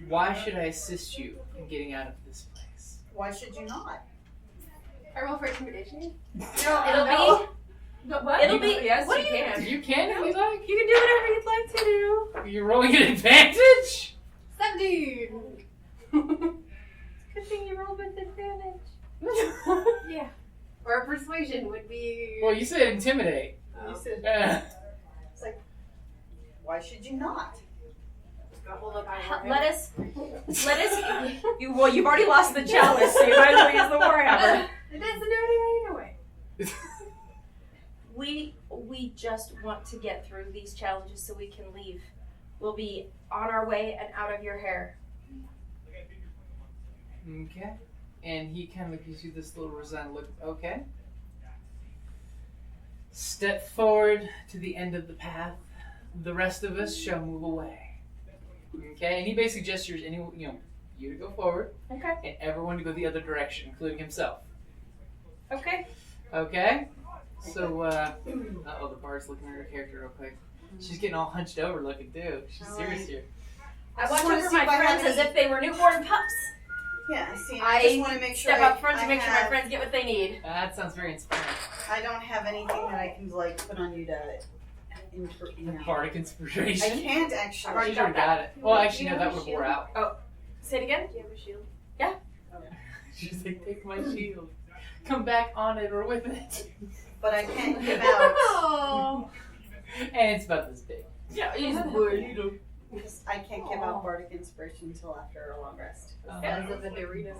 S6: Why should I assist you in getting out of this place?
S2: Why should you not?
S8: I roll for intimidation.
S5: It'll be.
S8: No, what?
S5: It'll be.
S8: Yes,
S5: what
S8: you
S5: do you
S8: can.
S6: You can if you like.
S5: You can do whatever you'd like to do.
S6: You're rolling an advantage?
S8: 17.
S5: Good thing you rolled with advantage.
S8: Yeah. Or persuasion would be.
S6: Well, you said intimidate.
S8: You said.
S2: It's like, why should you not?
S8: Hold up,
S5: Let us. You've already lost the chalice, so you might as well use the warhammer.
S8: It doesn't do anything either way.
S5: We just want to get through these challenges so we can leave. We'll be on our way and out of your hair.
S6: Okay. And he kind of gives you this little resigned look. Okay. Step forward to the end of the path. The rest of us shall move away. Okay. And he basically gestures you to go forward.
S5: Okay.
S6: And everyone to go the other direction, including himself.
S5: Okay.
S6: Okay. So, the bard's looking at her character real quick. She's getting all hunched over looking too. She's serious here.
S5: I watch
S2: wanna
S5: over
S2: see
S5: my
S2: if I have
S5: friends as
S2: any-
S5: if they were newborn pups.
S2: Yeah, see,
S5: I
S2: I just want to make sure
S5: Step up front to make sure my
S2: have-
S5: friends get what they need.
S6: That sounds very inspiring.
S2: I don't have anything that I can put on you to.
S6: Bardic
S2: I
S6: inspiration.
S2: can't actually.
S5: I've already
S6: She already got it. Well, actually, no, that would have wore out.
S5: Say it again.
S8: Do you have a shield?
S6: She's like, take my shield. Come back on it or with it.
S2: But I can't give out.
S8: Oh.
S6: And it's about this big.
S5: Yeah, he's
S2: Because I can't give out bardic inspiration until after a long rest.
S8: As of the Doritos.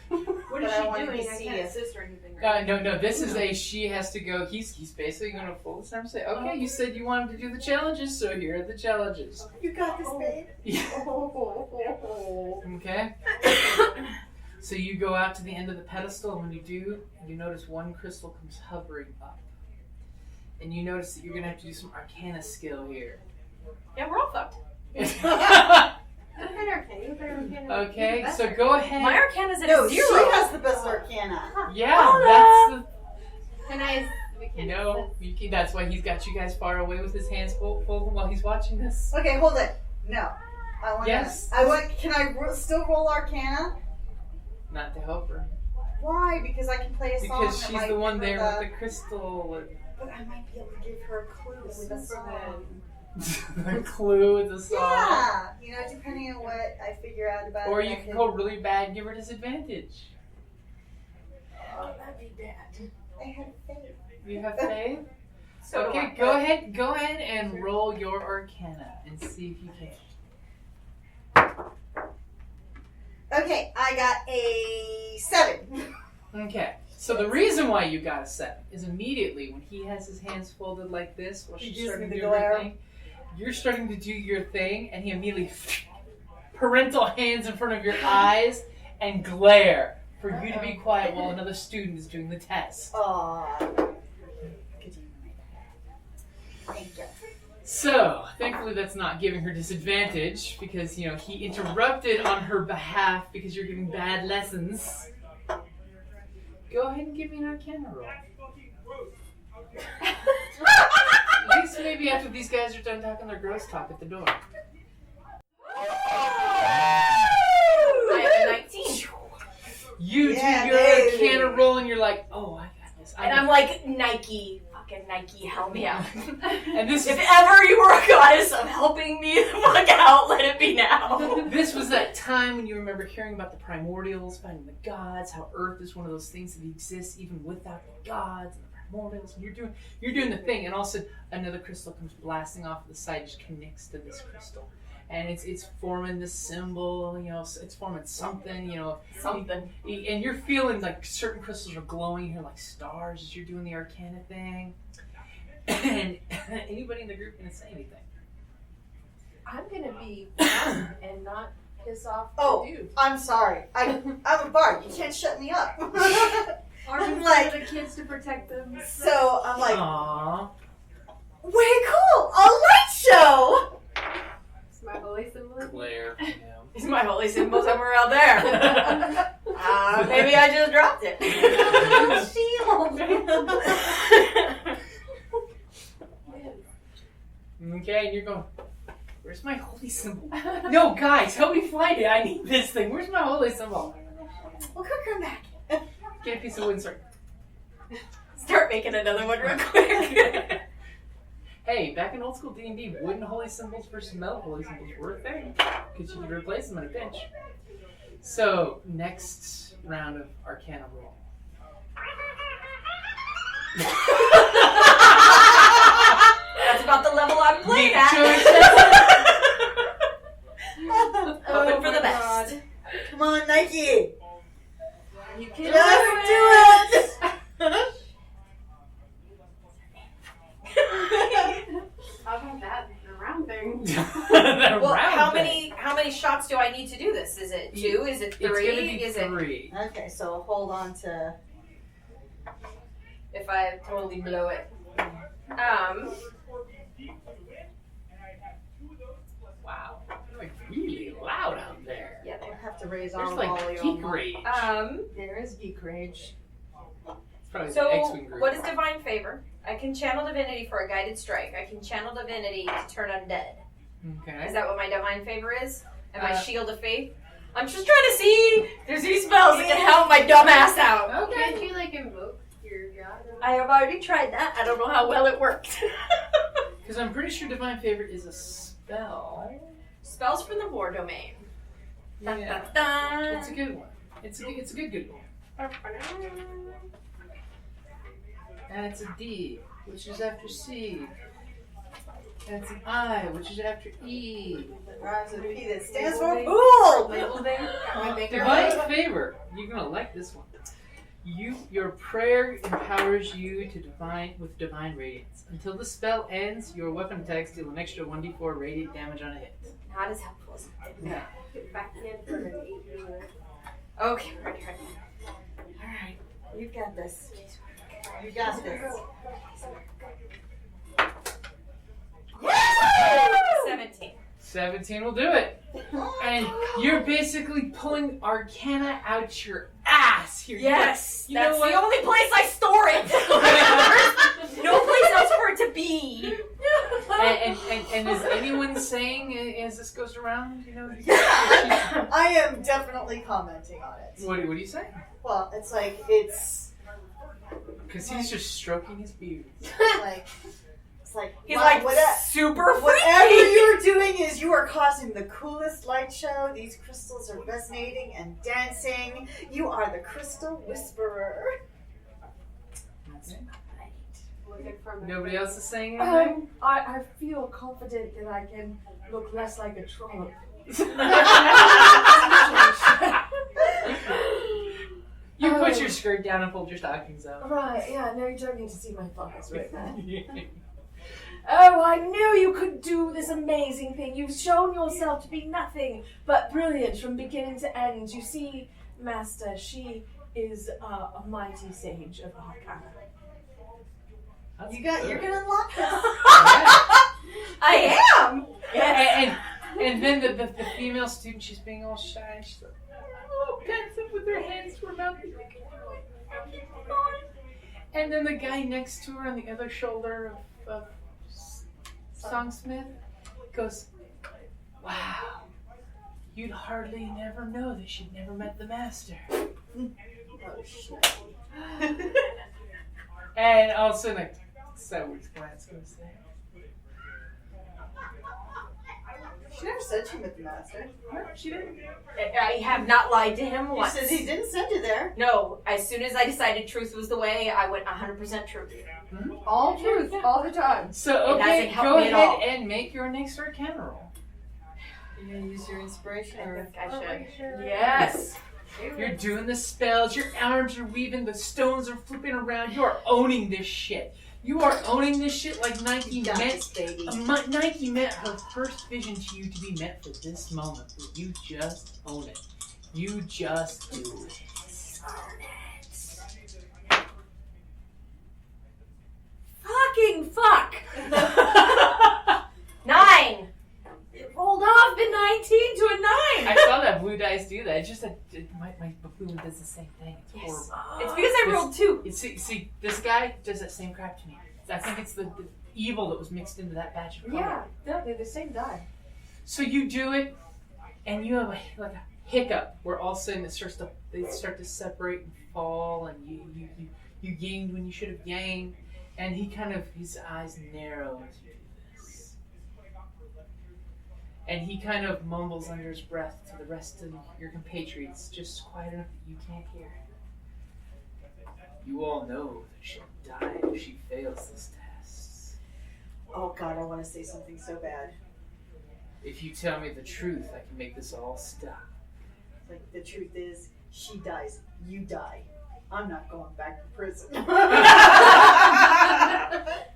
S8: What
S2: But
S8: is
S2: I
S8: she
S2: wanted
S8: doing?
S2: to
S8: I
S2: see
S8: can't
S2: it.
S8: assist or anything. Right?
S6: No, this is she has to go. He's basically going to fold his arm and say, okay, you said you wanted to do the challenges, so here are the challenges.
S2: You got this, babe.
S6: Okay? So you go out to the end of the pedestal, and when you do, you notice one crystal comes hovering up. And you notice that you're going to have to do some arcana skill here.
S5: Yeah, we're all fucked.
S6: Okay, so go ahead.
S5: My arcana's at
S2: No,
S5: a
S2: she
S5: 0.
S2: has the best arcana.
S6: Yeah, that's the...
S8: Can I? We can't
S6: No, you can, that's why he's got you guys far away with his hands folded while he's watching this.
S2: Okay, hold it. No. I want.
S6: Yes.
S2: Can I still roll arcana?
S6: Not to help her.
S2: Why? Because I can play a song.
S6: Because
S2: that
S6: she's
S2: might
S6: the one
S2: give her
S6: there with the crystal.
S2: But I might be able to give her a clue with a song.
S6: The clue with the song.
S2: Yeah. Depending on what I figure out about
S6: Or
S2: it.
S6: you can go really bad and give her disadvantage.
S2: Oh, that'd be bad. I had faith.
S6: You have faith?
S5: So
S6: Okay, go ahead and roll your arcana and see if you can.
S2: Okay, I got a 7.
S6: Okay. So the reason why you got a 7 is immediately when he has his hands folded like this, while
S2: He
S6: she's
S2: gives
S6: starting
S2: me
S6: to
S2: the
S6: do her
S2: glare.
S6: thing, you're starting to do your thing, and he immediately parental hands in front of your eyes and glare for you to be quiet while another student is doing the test.
S2: Aww. Thank you.
S6: So, thankfully that's not giving her disadvantage because, you know, he interrupted on her behalf because you're giving bad lessons. Go ahead and give me an Arcana roll. At least maybe after these guys are done talking their gross talk at the door.
S5: I have a 19.
S6: You do your Arcana roll and you're like, oh, I got this.
S5: And I'm like, Nike, fucking Nike, help me out.
S6: And this
S5: If ever you were a goddess of helping me the fuck out, let it be now.
S6: This was that time when you remember hearing about the primordials, finding the gods, how Earth is one of those things that exists even without the gods and the primordials. And you're doing the thing, and all of a sudden another crystal comes blasting off the side, just connects to this crystal, and it's forming this symbol. You know, it's forming something. You know,
S5: Something.
S6: and you're feeling like certain crystals are glowing here like stars as you're doing the Arcana thing. And anybody in the group gonna say anything?
S8: I'm gonna be fun and not piss off the
S2: Oh,
S8: dude.
S2: I'm sorry. I'm a bard. You can't shut me up.
S3: Arms
S2: like-
S3: for the kids to protect them.
S2: So I'm like,
S6: Aww.
S2: way cool. A light show.
S3: It's my holy symbol.
S6: Claire. Yeah.
S5: Is my holy symbol somewhere out there? Maybe I just dropped it.
S6: Okay, and you're going, where's my holy symbol? No, guys, help me find it. I need this thing. Where's my holy symbol?
S2: Well, come back.
S6: Get a piece of wood and start.
S5: Start making another one real quick.
S6: Hey, back in old school D&D, wooden holy symbols versus metal holy symbols were a thing. Because you could replace them in a pinch. So, next round of Arcana roll.
S5: That's about the level I'm playing
S6: Make
S5: at.
S6: choices.
S5: Hoping for the best.
S2: Come on, Nike.
S3: You can
S2: Just do it.
S3: How about that? The round thing.
S5: Well, how many shots do I need to do this? Is it 2? Is it 3?
S6: It's gonna be
S5: Is
S6: 3.
S2: Okay, so hold on to.
S5: if I totally blow it?
S6: Wow. It's like really loud out there.
S5: Yeah,
S2: I have to raise
S6: There's
S2: all
S6: like
S2: volume.
S6: geek rage.
S3: There is geek rage.
S6: It's probably the
S5: So,
S6: X-Wing group.
S5: what is Divine Favor? I can channel Divinity for a guided strike. I can channel Divinity to turn undead.
S6: Okay.
S5: Is that what my Divine Favor is? And my
S6: Uh,
S5: Shield of Faith? I'm just trying to see if there's any spells that can help my dumb ass out.
S3: Can't you like invoke your god?
S5: I have already tried that. I don't know how well it worked.
S6: Because I'm pretty sure Divine Favor is a spell.
S5: Spells from the War Domain. Dun,
S6: Yeah.
S5: dun, dun.
S6: It's a good one. It's a good one. And it's a D, which is after C. And it's an I, which is after E.
S2: Rhymes with P that stands for
S5: Label
S2: fool.
S5: Label thing.
S6: Divine Favor. You're gonna like this one. Your prayer empowers you to with divine radiance. Until the spell ends, your weapon attacks deal an extra 1d4 radiant damage on a hit.
S5: Not as helpful as it.
S6: Yeah.
S3: Back in for an 8 minute.
S5: Okay, ready.
S2: Alright, you've got this. You got this.
S5: 17.
S6: 17 will do it. And you're basically pulling Arcana out your ass here.
S5: Yes,
S6: You know
S5: that's
S6: what?
S5: the only place I store it. There's no place else for it to be.
S6: And is anyone saying as this goes around, you know?
S2: I am definitely commenting on it.
S6: What do you say?
S2: Well, it's like, it's
S6: Because he's just stroking his beard.
S2: like,
S5: He's
S2: wow,
S5: like
S2: whatever
S5: super
S2: whatever
S5: freaky.
S2: you're doing is you are causing the coolest light show. These crystals are resonating and dancing. You are the crystal whisperer.
S6: Nobody else is saying anything?
S4: I feel confident that I can look less like a troll.
S6: You put your skirt down and pulled your stockings out.
S4: Right, yeah, no, you don't need to see my thighs right now. Oh, I knew you could do this amazing thing. You've shown yourself to be nothing but brilliant from beginning to end. You see, Master, she is a mighty sage of Arcana.
S6: That's
S2: You're
S6: good.
S2: gonna unlock this.
S5: I am! Yes.
S6: And then the female student, she's being all shy. She's like, oh, pensive with her hands to her mouth. And then the guy next to her on the other shoulder of Songsmith goes, wow, you'd hardly never know that she'd never met the master.
S2: Oh, shit.
S6: And all of a sudden, like, sideways glance goes there.
S2: She never said she met the master.
S6: No, she didn't.
S5: I have not lied to him
S2: He
S5: once.
S2: said he didn't send you there.
S5: No, as soon as I decided truth was the way, I went 100% truth.
S6: Hmm?
S3: All truth, all the time.
S6: So,
S5: It
S6: okay,
S5: hasn't helped
S6: go
S5: me at
S6: ahead
S5: all.
S6: and make your next Arcana roll.
S2: You gonna use your inspiration
S5: I
S2: or?
S5: think I should.
S3: Sure.
S5: Yes.
S6: You're doing the spells, your arms are weaving, the stones are flipping around. You are owning this shit. You are owning this shit like Nike
S2: Got
S6: meant.
S2: this, baby.
S6: Nike meant her first vision to you to be meant for this moment. But you just own it. You just do it.
S5: Fucking fuck! 9! It rolled off the 19 to a 9!
S6: I saw that blue dice do that. It's just that my buffoon does the same thing. It's
S5: Yes.
S6: horrible.
S5: It's because I rolled 2.
S6: See, this guy does that same crap to me. I think it's the evil that was mixed into that batch of color.
S3: Yeah, no, they're the same die.
S6: So you do it, and you have like a hiccup where all of a sudden they start to separate and fall, and you gained when you should have gained, and his eyes narrow as you do this, and he kind of mumbles under his breath to the rest of your compatriots, just quiet enough that you can't hear. You all know that she'll die if she fails this test.
S2: Oh God, I want to say something so bad.
S6: If you tell me the truth, I can make this all stop.
S2: Like the truth is, she dies, you die. I'm not going back to prison.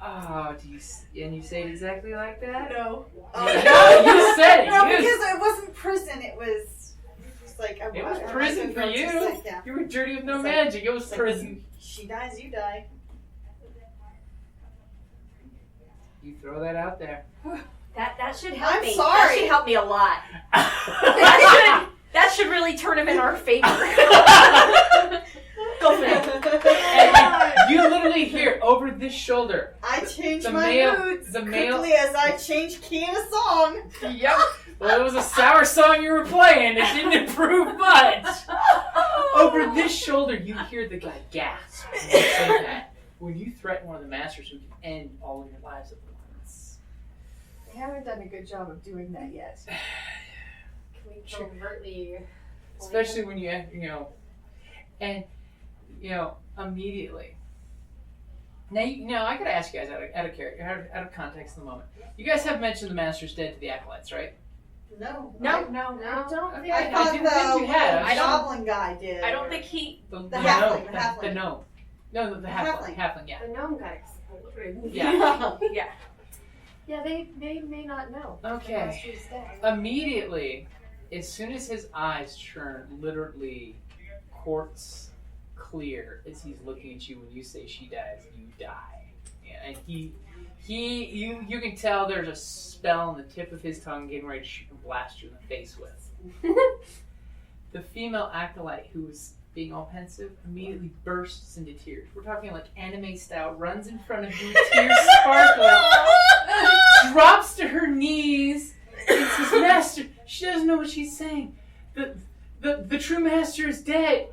S6: Oh, and you say it exactly like that?
S2: No.
S6: No, you said it.
S2: No,
S6: You-
S2: because it wasn't prison. It was like
S6: It was prison for you.
S2: Yeah.
S6: You were dirty with no
S2: It's like-
S6: magic. It was
S2: it's like,
S6: prison.
S2: She dies, you die.
S6: You throw that out there.
S5: That should help
S2: I'm
S5: me.
S2: sorry.
S5: That should help me a lot. That should really turn him in our favor. Go for it.
S6: And you literally hear over this shoulder.
S2: I change
S6: The
S2: my
S6: male-
S2: moods
S6: the
S2: quickly
S6: male-
S2: as I change key in a song.
S6: Yep. Well, it was a sour song you were playing. It didn't improve much. Over this shoulder, you hear the guy gasp when you say that. When you threaten one of the masters who can end all of your lives at once.
S3: They haven't done a good job of doing that yet.
S5: Can we covertly?
S6: Especially when immediately. Now, I gotta ask you guys out of context in the moment. You guys have mentioned the master's dead to the acolytes, right?
S2: No.
S5: No.
S3: I don't think
S2: I
S6: I
S2: thought
S6: didn't think you had.
S2: the goblin guy did.
S5: I don't think he.
S6: The
S2: halfling,
S6: gnome.
S2: the halfling.
S6: The gnome. No, the halfling. Halfling, yeah.
S3: the gnome got exploded.
S6: Yeah.
S5: Yeah.
S3: Yeah, they may not know.
S6: Okay.
S3: The master is dead.
S6: Immediately, as soon as his eyes turn literally quartz clear as he's looking at you when you say she dies, you die. Yeah, and you can tell there's a spell on the tip of his tongue getting ready to shoot and blast you in the face with. The female acolyte who was being all pensive immediately bursts into tears. We're talking like anime style, runs in front of you, tears sparkling, drops to her knees, and says, Master, she doesn't know what she's saying. The true master is dead.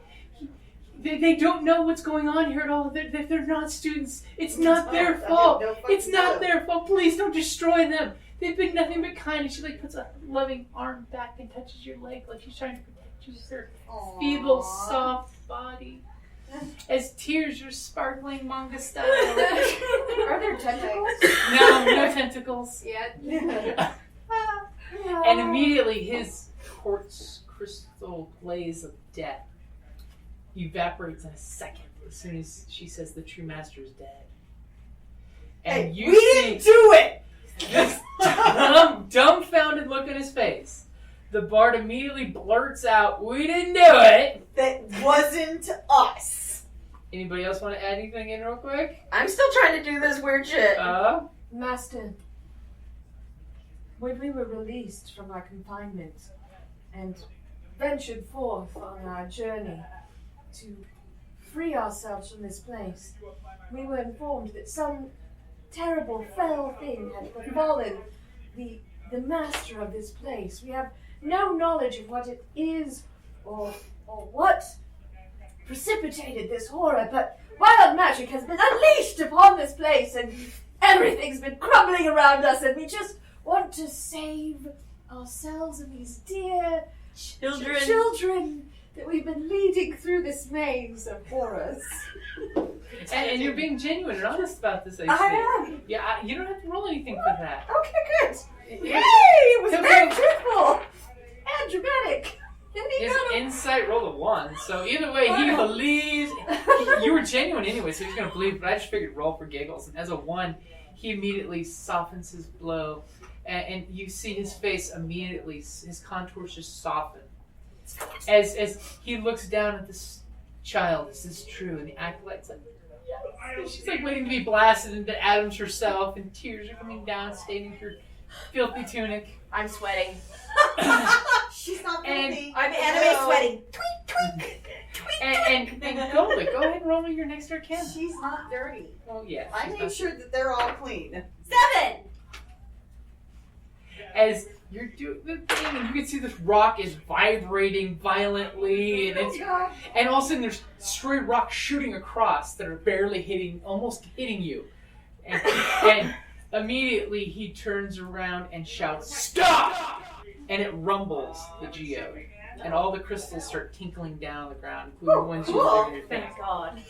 S6: They don't know what's going on here at all. They're not students. It's not their fault. It's not their fault. Please don't destroy them. They've been nothing but kind. And she puts a loving arm back and touches your leg like she's trying to protect you with her feeble, soft body. As tears are sparkling manga style.
S3: Are there tentacles?
S6: No tentacles.
S3: Yeah.
S6: And immediately his quartz crystal blaze of death evaporates in a second as soon as she says the true master is dead. And
S2: Hey,
S6: you
S2: we didn't do it!
S6: this dumbfounded look on his face. The bard immediately blurts out, "We didn't do it!"
S2: That wasn't us.
S6: Anybody else want to add anything in real quick?
S5: I'm still trying to do this weird shit.
S3: Master,
S4: when we were released from our confinement and ventured forth on our journey to free ourselves from this place, we were informed that some terrible, fell thing had befallen the master of this place. We have no knowledge of what it is or what precipitated this horror, but wild magic has been unleashed upon this place and everything's been crumbling around us, and we just want to save ourselves and these dear children that we've been leading through this maze of horrors.
S6: And you're being genuine and honest about this, I see.
S4: I am.
S6: Yeah, you don't have to roll anything for that.
S4: Okay, good. Yay! It was very truthful and dramatic.
S6: His insight rolled a 1, so either way, he believes. You were genuine anyway, so he's going to believe, but I just figured roll for giggles. And as a 1, he immediately softens his blow, and you see his face immediately, his contours just soften. As he looks down at this child, is this true? And the acolyte's like, yes. She's like waiting to be blasted into atoms herself, and tears are coming down, staining her filthy tunic.
S5: I'm sweating.
S2: She's not filthy.
S5: I'm anime sweating.
S2: Tweak.
S1: And Golda, go ahead and roll me your next arcana.
S2: She's not dirty.
S1: Oh yeah.
S2: I made sure that they're all clean.
S5: 7!
S1: As you're doing the thing, and you can see this rock is vibrating violently, and it's and all of a sudden there's stray rocks shooting across that are barely hitting, almost hitting you, and immediately he turns around and shouts, "Stop!" And it rumbles the geode, and all the crystals start tinkling down on the ground, including the ones you were in your face.
S5: Thank God.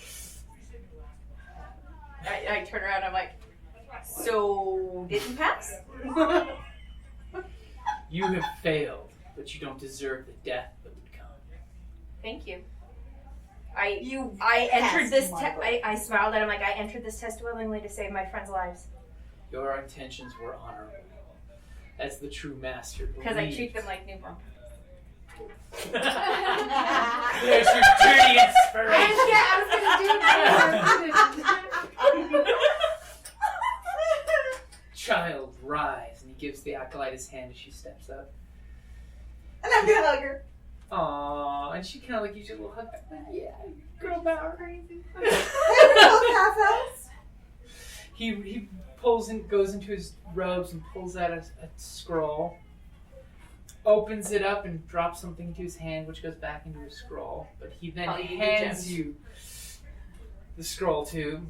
S5: I turn around and I'm like, so did you pass?
S1: You have failed, but you don't deserve the death that would come.
S5: Thank you. I entered this test. I smiled at him like I entered this test willingly to save my friends' lives.
S1: Your intentions were honorable, as the true master believes.
S5: Because I treat them like newborn.
S1: There's your dirty inspiration. Child, rise, and he gives the acolyte his hand as she steps up.
S2: And I'm gonna hug her.
S1: Aww, and she kind of like gives you a little hug. Like, yeah, girl power. Crazy.
S2: Half elves.
S1: He pulls and goes into his robes and pulls out a scroll, opens it up and drops something into his hand, which goes back into his scroll. But he then hands you the scroll too.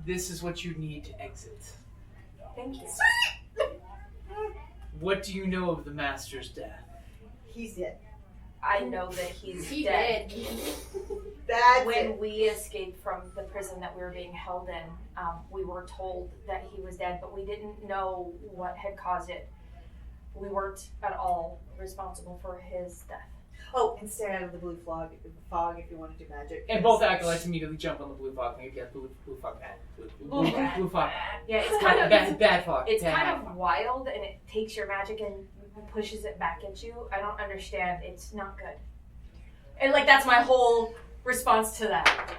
S1: This is what you need to exit.
S5: Thank you.
S1: What do you know of the master's death?
S2: He's dead.
S5: I know that he's dead.
S2: That's
S5: when
S2: it.
S5: we escaped from the prison that we were being held in, we were told that he was dead, but we didn't know what had caused it. We weren't at all responsible for his death.
S2: Oh, and stay out of the blue fog if you want to do magic.
S1: And both acolytes immediately jump on the blue fog. And get blue fog bad. Blue fog.
S5: Yeah, it's kind of
S1: bad fog.
S5: It's
S1: bad
S5: kind
S1: fog.
S5: of wild, and it takes your magic and pushes it back at you. I don't understand. It's not good. And like that's my whole response to that.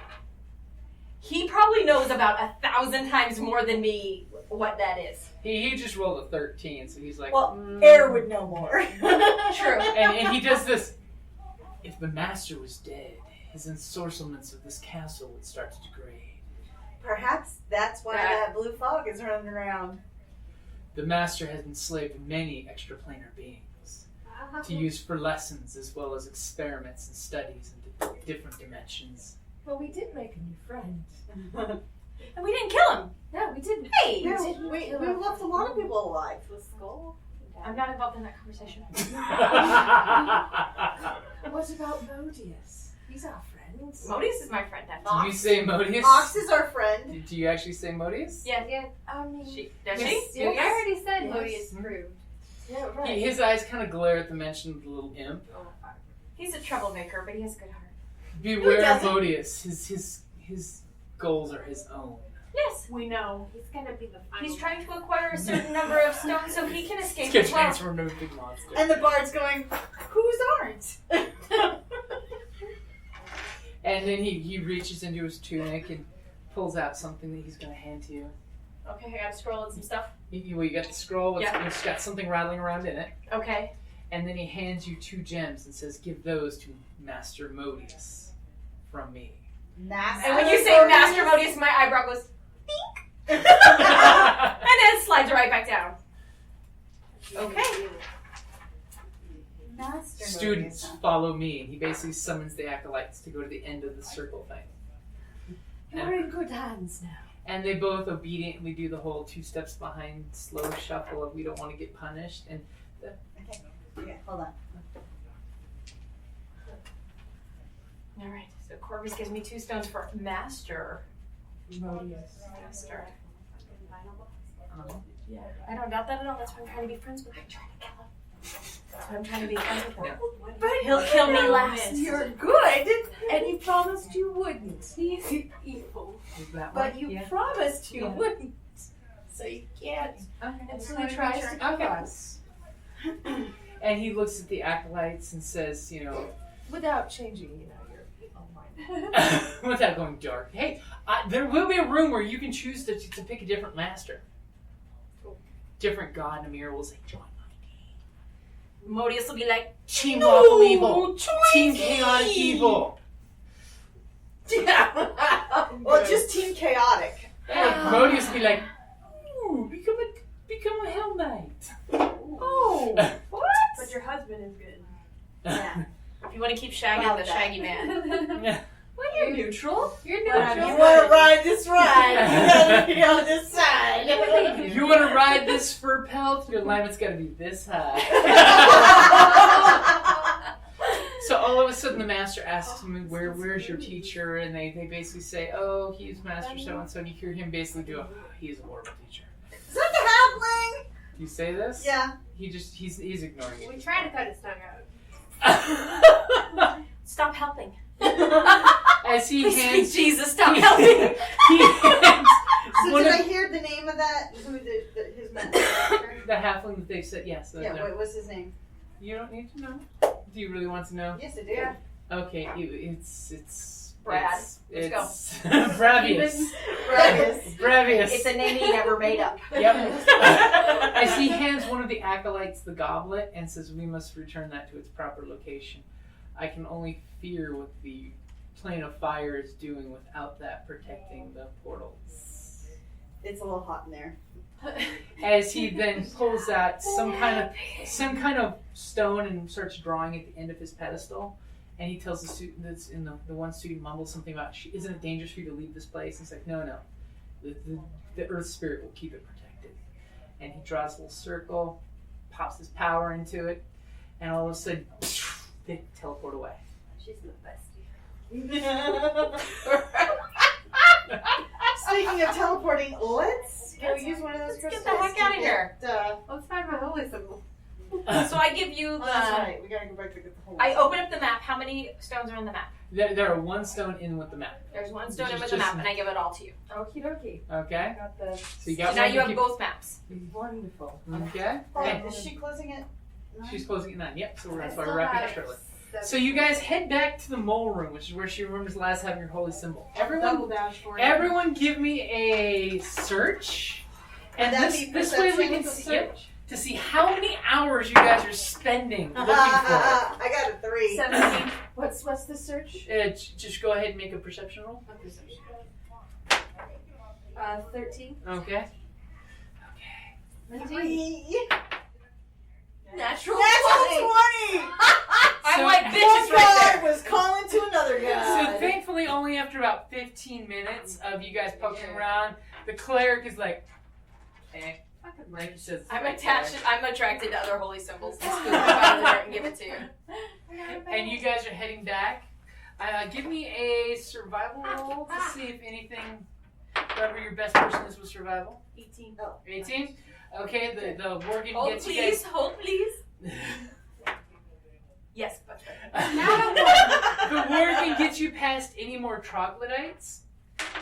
S5: He probably knows about 1,000 times more than me what that is.
S1: He just rolled a 13, so he's like,
S2: Well, Air would know more.
S5: True.
S1: And he does this. If the master was dead, his ensorcelments of this castle would start to degrade.
S2: Perhaps that's why that blue fog is running around.
S1: The master has enslaved many extraplanar beings to use for lessons as well as experiments and studies into different dimensions.
S4: Well, we did make a new friend.
S5: And we didn't kill him.
S4: No, we didn't.
S5: Hey!
S2: No, we left a lot of people alive.
S5: The skull? I'm not involved in that conversation.
S4: What about Modius? He's our friend.
S5: Modius is my friend.
S1: Do you say Modius?
S2: Ox is our friend.
S1: Do you actually say Modius?
S5: Yeah.
S4: I mean,
S5: Does
S1: Yes.
S5: she?
S1: Yes.
S8: I already said
S4: Yes.
S8: Modius proved.
S4: yeah, right.
S1: His eyes kind of glare at the mention of the little imp.
S5: He's a troublemaker, but he has a good heart.
S1: Beware of
S2: doesn't?
S1: Modius. His goals are his own.
S5: Yes.
S8: We know. He's gonna be the final.
S5: He's trying to acquire a certain number of stones so he can escape
S1: Get
S5: as well.
S1: transformed into a big monster.
S2: And the bard's going, whose aren't?
S1: And then he reaches into his tunic and pulls out something that he's going to hand to you.
S5: Okay, I got a scroll and some stuff.
S6: You got the scroll. It's got something rattling around in it.
S5: Okay.
S6: And then he hands you 2 gems and says, "Give those to Master Modius from me."
S5: And when you say Master Modius, my eyebrow goes pink. And then it slides right back down. Okay.
S4: Master
S6: Students, follow me. He basically summons the acolytes to go to the end of the circle thing.
S4: You're in good hands now.
S6: And they both obediently do the whole 2 steps behind slow shuffle of we don't want to get punished. And
S2: Okay, hold on.
S5: Alright, so Corvus gives me 2 stones for Master Modius. Master. Yeah, I don't doubt that at all. That's why I'm trying to be friends with him. I'm trying to kill him. That's why I'm trying to be friends with him.
S4: But
S5: He'll kill me last.
S4: you're good, and you promised you wouldn't. He's evil.
S6: that
S4: But
S6: one?
S4: you
S6: Yeah.
S4: promised you wouldn't. So you can't.
S6: Okay.
S4: Until he tries to kill
S6: Okay.
S4: us.
S6: And he looks at the acolytes and says,
S4: Without changing, your evil mind.
S6: without going dark, hey, there will be a room where you can choose to pick a different master. Different god in a mirror will say, join my team.
S5: Modius will be like,
S6: Team Lawful Evil. Team Chaotic Evil.
S2: Well, just Team Chaotic.
S6: Modius will be like, ooh, become a Hell Knight.
S4: Oh, what?
S5: but your husband is good.
S2: Yeah.
S5: If you want to keep shagging the shaggy man.
S4: Well, you're neutral. You're
S2: You
S4: neutral.
S2: want to ride this ride? You gotta be on this side.
S6: You want to ride this fur pelt? Your alignment's got to be this high. So all of a sudden the master asks him, where's your teacher? And they basically say, oh, he's Master so-and-so. And you hear him basically do he's a horrible teacher.
S2: Is that the halfling?
S6: You say this?
S2: Yeah.
S6: He's ignoring it.
S8: We tried to cut his tongue out.
S5: Stop helping.
S6: As he
S5: Please,
S6: hands...
S5: Jesus, stop helping.
S6: He hands...
S2: So
S6: one
S2: did
S6: of
S2: I hear the name of that? Who his mentor?
S6: the halfling that they said, yes.
S2: Yeah, what was his name?
S6: You don't need to know. Do you really want to know?
S2: Yes, I do.
S6: Okay, it's
S5: Brad.
S6: It's Bravius. Bravius.
S5: It's a name he never made up.
S6: Yep. As he hands one of the acolytes the goblet and says, we must return that to its proper location. I can only fear what the plane of fire is doing without that protecting the portals.
S2: It's a little hot in there.
S6: As he then pulls out some kind of stone and starts drawing at the end of his pedestal, and he tells the student that's in the one student mumbles something about, isn't it dangerous for you to leave this place? He's like, no. The earth spirit will keep it protected. And he draws a little circle, pops his power into it, and all of a sudden, they teleport away.
S8: She's the bestie.
S2: Speaking of teleporting, let's go use one of those crystals.
S5: Get the heck out of here.
S8: Let's find my holy symbol.
S5: So I give you
S2: Oh, that's right. We gotta go back to get the whole.
S5: I open up the map. How many stones are in the map?
S6: There are 1 stone in with the map.
S5: There's 1 stone in
S6: Just-
S5: with the
S6: just-
S5: map, and I give it all to you.
S8: Okie dokie.
S6: Okay?
S8: Got the
S6: So you got
S5: So now
S6: one
S5: you
S6: to
S5: have both maps.
S8: wonderful.
S6: Okay?
S2: Oh,
S6: Hey,
S2: is she closing it?
S6: she's closing at 9. Yep, so we're
S8: I
S6: going to
S8: still
S6: wrap it
S8: have
S6: up shortly.
S8: 7.
S6: So you guys head back to the mole room, which is where she remembers last having your holy symbol.
S8: Double
S6: Everyone
S8: dash
S6: give me a search. And
S2: Would that
S6: this
S2: be
S6: way we can
S2: perception?
S6: see to see how many hours you guys are spending looking for
S2: I got a 3.
S8: 17. What's the search?
S6: it. Just go ahead and make a perception roll.
S8: A perception. 13.
S6: Okay.
S2: 3.
S5: Natural 20. I'm
S6: So-
S5: like
S2: One
S5: bitches right
S2: guy
S5: there.
S2: was calling to another guy.
S6: So thankfully, only after about 15 minutes of you guys poking around, the cleric is like, like he says,
S5: I'm attracted to other holy symbols. Let's scoop them out of the dirt and give it to you.
S6: And you guys are heading back. Give me a survival roll to see if anything, whatever your best person is with survival.
S8: 18.
S6: 18? Okay, the Worgen
S5: Hold
S6: gets you
S5: please,
S6: guys.
S5: hold please. Yes, but
S6: The Worgen gets you past any more troglodytes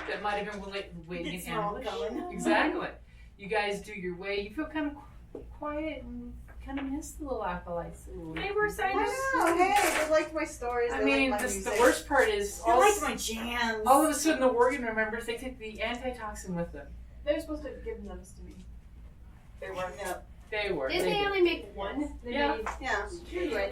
S6: that might have been waiting in ambush. Exactly. You guys do your way. You feel kind of quiet and kind of miss the little acolytes.
S5: they were saying
S2: Oh, hey, they liked my stories.
S6: I
S2: they
S6: mean,
S2: liked my
S6: the
S2: music.
S6: worst part is
S2: They liked my jams.
S6: all of a sudden the Worgen remembers they took the antitoxin with them.
S8: They were supposed to have given those to me.
S3: They were.
S6: They were.
S5: Didn't they only make one?
S6: Yeah.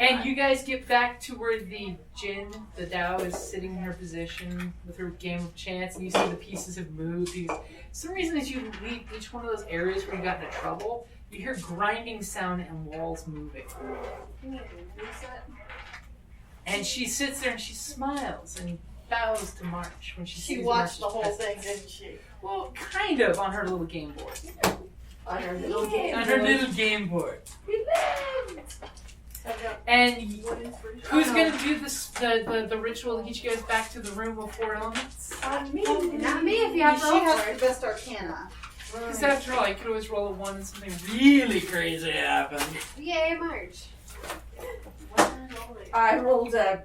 S6: And you guys get back to where the Jinn, the Dao, is sitting in her position with her game of chance, and you see the pieces have moved. For some reason, as you leave each one of those areas where you got into trouble, you hear grinding sound and walls moving. And she sits there and she smiles and bows to March when she sees
S2: watched the
S6: March's
S2: whole
S6: presence.
S2: thing, didn't she?
S6: Well, kind of on her little game board.
S2: On her little game.
S6: On her little game board.
S8: We lived!
S6: And who's going to do this, the ritual to get you guys back to the room of 4 elements?
S8: Me.
S5: Not me if you have
S2: She
S5: roll
S2: has
S5: for
S2: the
S5: it.
S2: best arcana.
S6: Because after all, you could always roll a 1 and something really crazy happens.
S5: Yay, March.
S3: I rolled a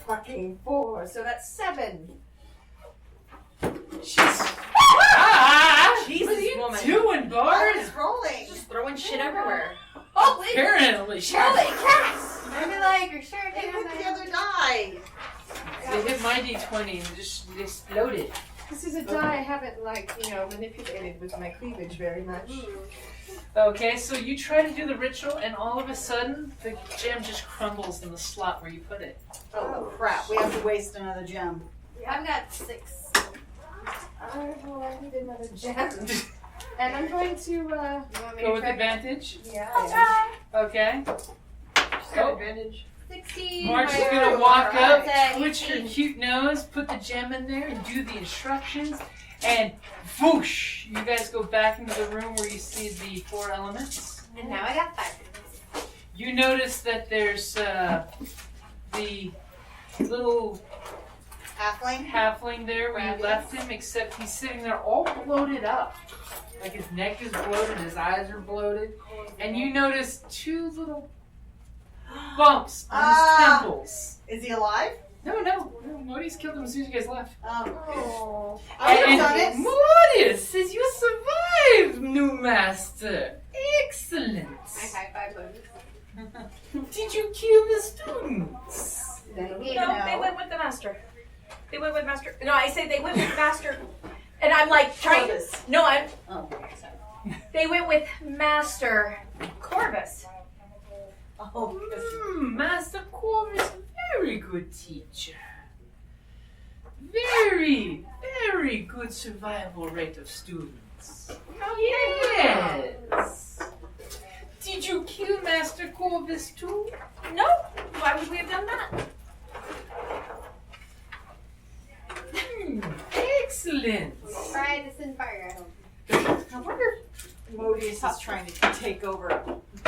S3: fucking 4, so that's 7.
S6: Jesus, what are you
S3: woman.
S6: doing, Bard?
S2: It's rolling.
S3: Just throwing shit everywhere.
S5: Oh,
S6: Apparently,
S5: Kellie, cats! Maybe like your shirt
S2: They
S5: down
S2: hit the
S5: there.
S2: other die.
S6: They hit my d20 and just exploded.
S8: This is a die I haven't, manipulated with my cleavage very much.
S6: Okay, so you try to do the ritual, and all of a sudden, the gem just crumbles in the slot where you put it.
S2: Oh crap! We have to waste another gem.
S5: I've got 6.
S8: I need another gem. And I'm going to,
S5: You want me
S6: Go
S5: to
S6: with
S5: try?
S6: advantage.
S8: yeah.
S6: Okay.
S8: Got advantage.
S5: 16.
S6: Mark's gonna walk up,
S5: Okay.
S6: twitch her cute nose, put the gem in there, and do the instructions. And whoosh! You guys go back into the room where you see the 4 elements.
S5: And now I got 5.
S6: You notice that there's the little halfling there where you left him, except he's sitting there all bloated up. Like his neck is bloated, his eyes are bloated. And you notice 2 little bumps on his temples.
S2: Is he alive?
S6: No, Modius killed him as soon as you guys left.
S2: Oh.
S6: And
S2: I would have done it.
S6: Modius says you survived, new master. Excellent.
S5: I high 5
S6: Did you kill the students?
S3: No, they went with the master. They went with master. No, I say they went with master. And I'm like trying to. No, I'm.
S2: Oh, sorry.
S3: They went with Master Corvus.
S2: Oh,
S6: Master Corvus, very good teacher. Very, very good survival rate of students. Yes. Did you kill Master Corvus too?
S3: No, why would we have done that?
S6: Excellent.
S5: Try this in fire, I hope.
S2: I wonder if Modius is trying to take over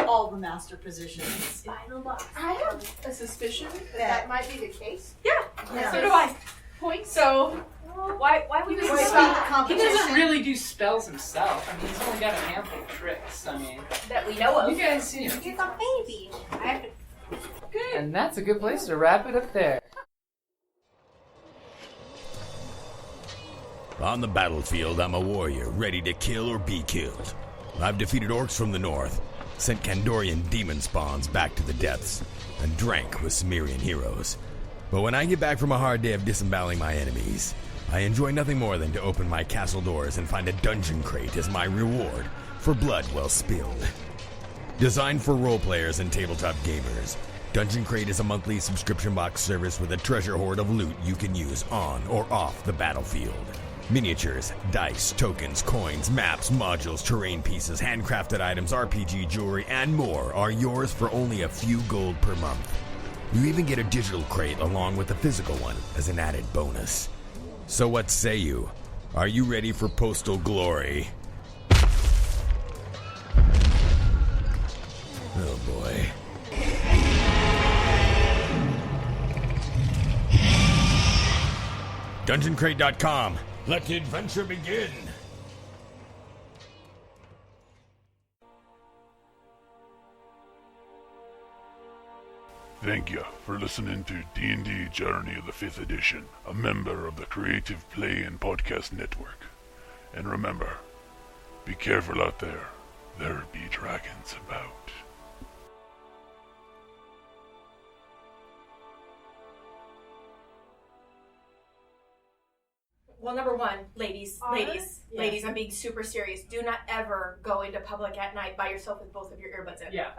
S2: all the master positions.
S5: Final boss.
S8: I have a suspicion that might be the case.
S3: Yeah, so do I.
S8: Point.
S3: So why would we
S2: Wait,
S3: stop
S2: stop the
S6: He
S2: competition.
S6: doesn't really do spells himself. I mean, he's only got a handful of tricks. I mean,
S3: that we know
S6: you
S3: of?
S6: guys see him.
S5: He's a baby. I have to.
S6: And that's a good place to wrap it up there.
S9: On the battlefield, I'm a warrior, ready to kill or be killed. I've defeated orcs from the north, sent Kandorian demon spawns back to the depths, and drank with Cimmerian heroes. But when I get back from a hard day of disemboweling my enemies, I enjoy nothing more than to open my castle doors and find a dungeon crate as my reward for blood well spilled. Designed for role players and tabletop gamers, Dungeon Crate is a monthly subscription box service with a treasure hoard of loot you can use on or off the battlefield. Miniatures, dice, tokens, coins, maps, modules, terrain pieces, handcrafted items, RPG jewelry, and more are yours for only a few gold per month. You even get a digital crate along with a physical one as an added bonus. So what say you? Are you ready for postal glory? Oh boy. DungeonCrate.com. Let the adventure begin.
S10: Thank you for listening to D&D Journey of the 5th Edition, a member of the Creative Play and Podcast Network. And remember, be careful out there. There be dragons about.
S5: Well, number one, ladies, I'm being super serious. Do not ever go into public at night by yourself with both of your earbuds in.
S6: Yeah.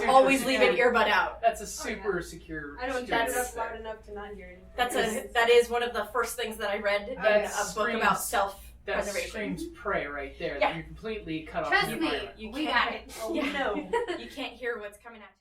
S5: Always leave an earbud out.
S6: That's a super secure.
S8: I don't turn it up loud enough to not hear anything.
S5: That is one of the first things that I read in a book about
S6: That
S5: self-preservation.
S6: screams prey right there.
S5: Yeah.
S6: You're completely cut off.
S5: Trust
S6: from the
S5: me,
S6: environment.
S5: you can't. You can't hear what's coming at you.